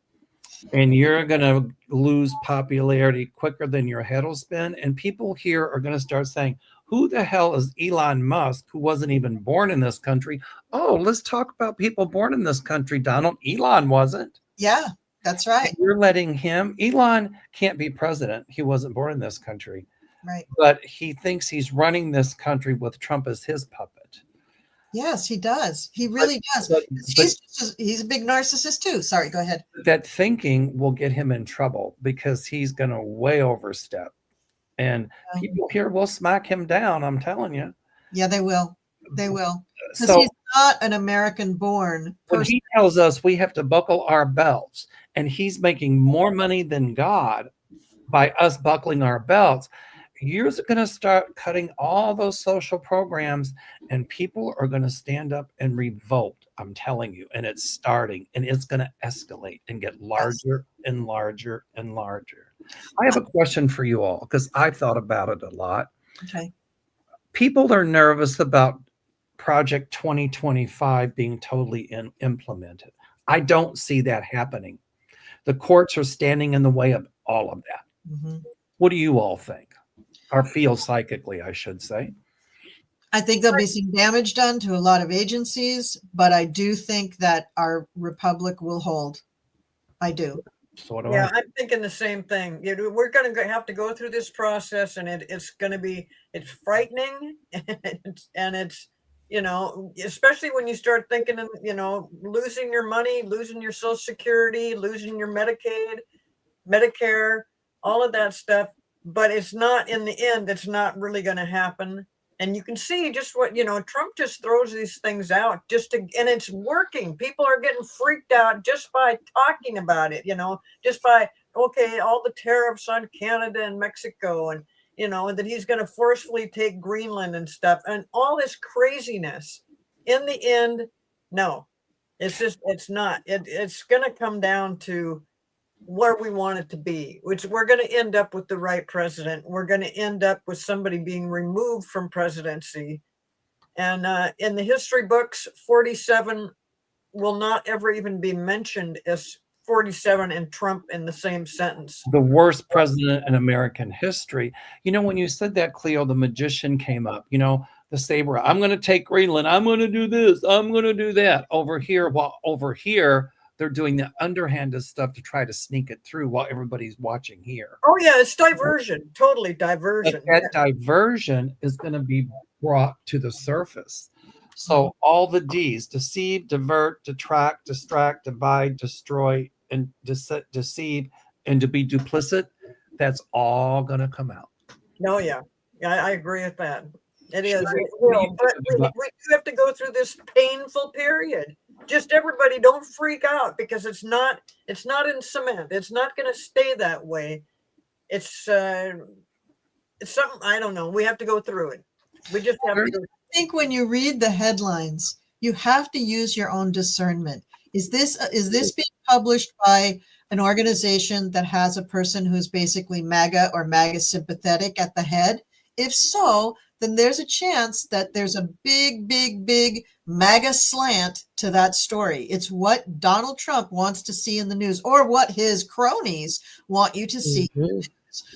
and you're going to lose popularity quicker than your head will spin. And people here are going to start saying, who the hell is Elon Musk, who wasn't even born in this country? Oh, let's talk about people born in this country, Donald. Elon wasn't. Yeah, that's right. And you're letting him. Elon can't be president. He wasn't born in this country. Right. But he thinks he's running this country with Trump as his puppet. Yes, he does. He really does. He's a big narcissist too. Sorry, go ahead. That thinking will get him in trouble because he's going to way overstep. And people here will smack him down, I'm telling you. Yeah, they will. They will. Because So he's not an American-born when person. he tells us we have to buckle our belts, and he's making more money than God by us buckling our belts, you're going to start cutting all those social programs, and people are going to stand up and revolt. I'm telling you, and it's starting, and it's going to escalate and get larger and larger and larger. I have a question for you all because I've thought about it a lot. Okay. People are nervous about Project 2025 being totally implemented. I don't see that happening. The courts are standing in the way of all of that. Mm-hmm. What do you all think? Or feel psychically, I should say. I think there'll be some damage done to a lot of agencies, but I do think that our republic will hold. I do. So do Yeah, I. I'm thinking the same thing. We're going to have to go through this process, and it's going to be, it's frightening, and it's, especially when you start thinking of, losing your money, losing your Social Security, losing your Medicaid, Medicare, all of that stuff. But it's not, in the end, it's not really going to happen. And you can see just what, Trump just throws these things out and it's working. People are getting freaked out just by talking about it, just by, okay, all the tariffs on Canada and Mexico and, and that he's going to forcefully take Greenland and stuff and all this craziness. In the end, no, it's not. It's going to come down to where we want it to be, which we're going to end up with the right president. We're going to end up with somebody being removed from presidency. And in the history books, 47 will not ever even be mentioned as 47 and Trump in the same sentence. The worst president in American history. When you said that, Cleo, the magician came up, the saber, I'm going to take Greenland. I'm going to do this. I'm going to do that over here. While over here, they're doing the underhanded stuff to try to sneak it through while everybody's watching here. Oh, yeah, it's diversion, totally diversion. But that diversion is going to be brought to the surface. So all the D's, deceive, divert, detract, distract, divide, destroy, and deceive, and to be duplicit, that's all going to come out. No, yeah, I agree with that. It is. It will. But we do have to go through this painful period. Just everybody don't freak out because it's not in cement. It's not going to stay that way. It's something, I don't know. We have to go through it. We just have to. I think when you read the headlines, you have to use your own discernment. Is this being published by an organization that has a person who's basically MAGA or MAGA sympathetic at the head? If so, then there's a chance that there's a big, big, big MAGA slant to that story. It's what Donald Trump wants to see in the news or what his cronies want you to see. Mm-hmm.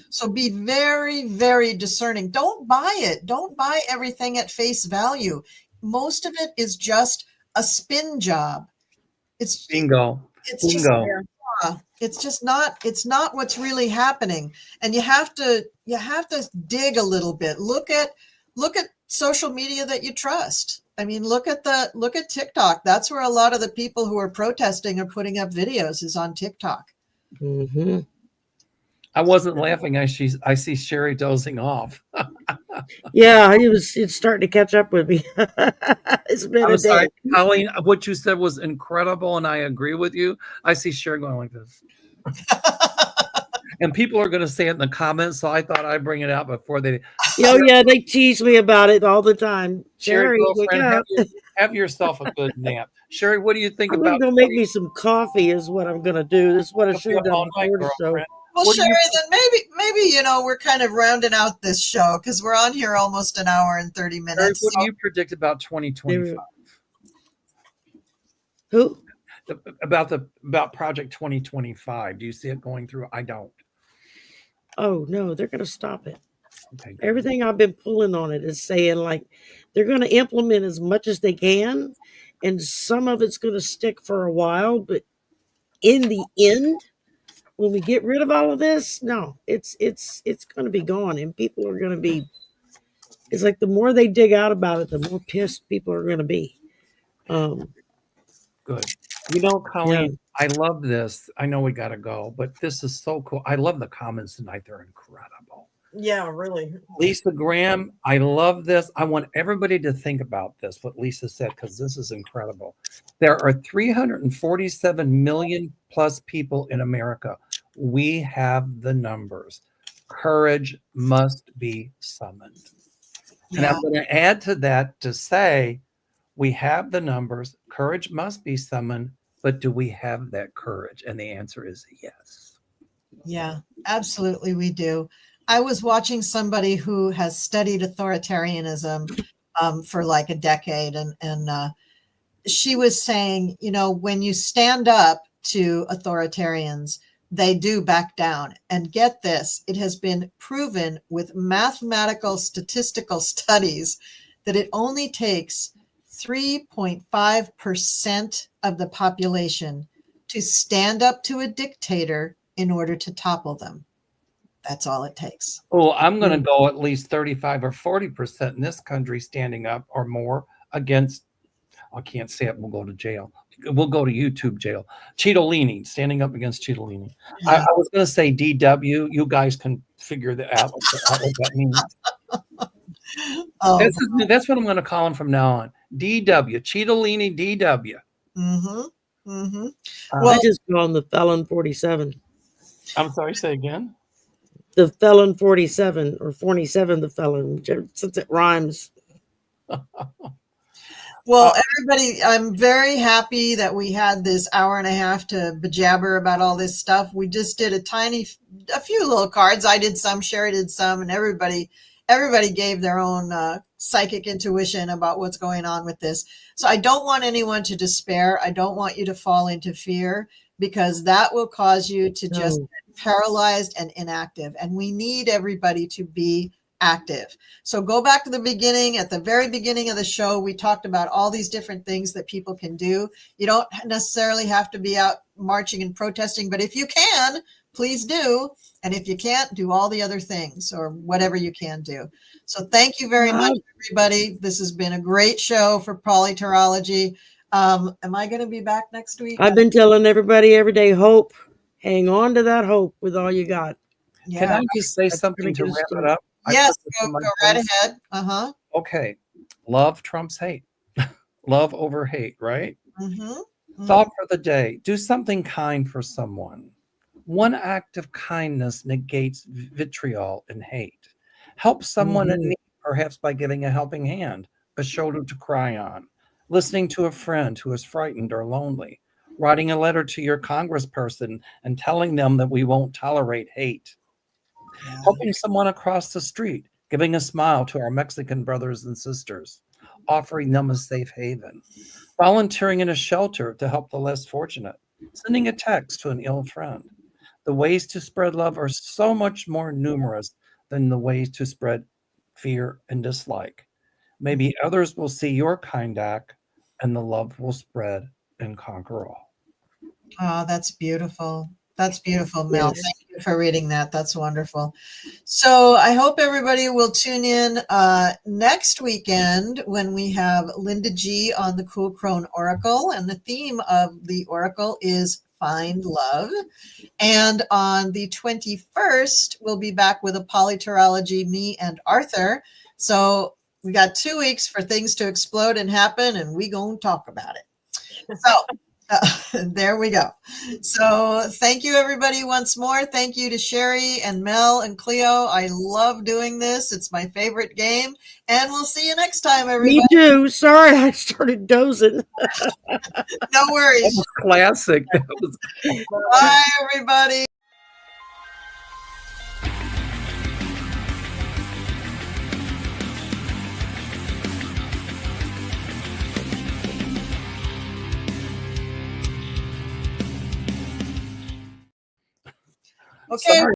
So be very, very discerning. Don't buy it. Don't buy everything at face value. Most of it is just a spin job. It's bingo. It's bingo. It's just not. It's not what's really happening. And you have to dig a little bit. Look at social media that you trust. I mean, look at TikTok. That's where a lot of the people who are protesting are putting up videos, is on TikTok. Mm-hmm. I wasn't laughing. I see Shari dozing off. Yeah, it's starting to catch up with me. It's been a day. Colleen, what you said was incredible, and I agree with you. I see Shari going like this. And people are going to say it in the comments, so I thought I'd bring it out before they. Oh, yeah, they tease me about it all the time. Shari, girlfriend, have yourself a good nap. Shari, what do you think about? I'm going to make me some coffee is what I'm going to do. This is what I should have done before the show. Well, Shari, then maybe we're kind of rounding out this show because we're on here almost an hour and 30 minutes. Shari, what do you predict about 2025? Who? About Project 2025. Do you see it going through? I don't. Oh, no, they're going to stop it. Okay. Everything I've been pulling on it is saying, like, they're going to implement as much as they can, and some of it's going to stick for a while, but in the end, when we get rid of all of this, no, it's going to be gone, and people are going to be. It's like the more they dig out about it, the more pissed people are going to be. Good. Colleen, yeah. I love this. I know we got to go, but this is so cool. I love the comments tonight. They're incredible. Yeah, really. Lisa Graham, I love this. I want everybody to think about this, what Lisa said, because this is incredible. There are 347 million plus people in America. We have the numbers. Courage must be summoned. Yeah. And I'm going to add to that to say, we have the numbers. Courage must be summoned. But do we have that courage? And the answer is yes. Yeah, absolutely, we do. I was watching somebody who has studied authoritarianism for like a decade, and she was saying, you know, when you stand up to authoritarians, they do back down. And get this, it has been proven with mathematical statistical studies that it only takes 3.5% of the population to stand up to a dictator in order to topple them. That's all it takes. Oh, I'm going to go at least 35 or 40% in this country standing up or more against, I can't say it, we'll go to jail. We'll go to YouTube jail. Cheetolini, standing up against Cheetolini. Yeah. I was going to say DW. You guys can figure that out what that means. Oh, That's what I'm going to call him from now on. DW, Cheetolini DW. mm-hmm, mm-hmm. I just call him the Felon 47. I'm sorry, say again. The Felon 47 or 47 the Felon, since it rhymes. Well, everybody, I'm very happy that we had this hour and a half to bejabber about all this stuff. We just did a few little cards. I did some, Shari did some, and everybody gave their own psychic intuition about what's going on with this. So I don't want anyone to despair. I don't want you to fall into fear, because that will cause you to just get paralyzed and inactive. And we need everybody to be active. So go back to the beginning. At the very beginning of the show, we talked about all these different things that people can do. You don't necessarily have to be out marching and protesting, but if you can, please do. And if you can't, do all the other things or whatever you can do. So thank you very much, everybody. This has been a great show for PoliTarology. Am I going to be back next week? I've been telling everybody every day, hope. Hang on to that hope with all you got. Yeah. Can I just say something to wrap it up? Yes, go right ahead. Uh-huh. Okay. Love trumps hate. Love over hate, right? Mm-hmm. Mm-hmm. Thought for the day. Do something kind for someone. One act of kindness negates vitriol and hate. Help someone in need, perhaps by giving a helping hand, a shoulder to cry on, listening to a friend who is frightened or lonely, writing a letter to your congressperson and telling them that we won't tolerate hate. Helping someone across the street, giving a smile to our Mexican brothers and sisters, offering them a safe haven, volunteering in a shelter to help the less fortunate, sending a text to an ill friend. The ways to spread love are so much more numerous than the ways to spread fear and dislike. Maybe others will see your kind act and the love will spread and conquer all. Oh, that's beautiful. That's beautiful, Mel. Yes. Thank you for reading that. That's wonderful. So I hope everybody will tune in next weekend when we have Linda G on the Cool Crone Oracle. And the theme of the Oracle is Find Love. And on the 21st, we'll be back with a PoliTarology, me and Arthur. So we got 2 weeks for things to explode and happen, and we gonna talk about it. So there we go. So thank you, everybody, once more. Thank you to Shari and Mel and Cleo. I love doing this. It's my favorite game. And we'll see you next time, everybody. Me too. Sorry, I started dozing. No worries. That was classic. Bye, everybody. Okay.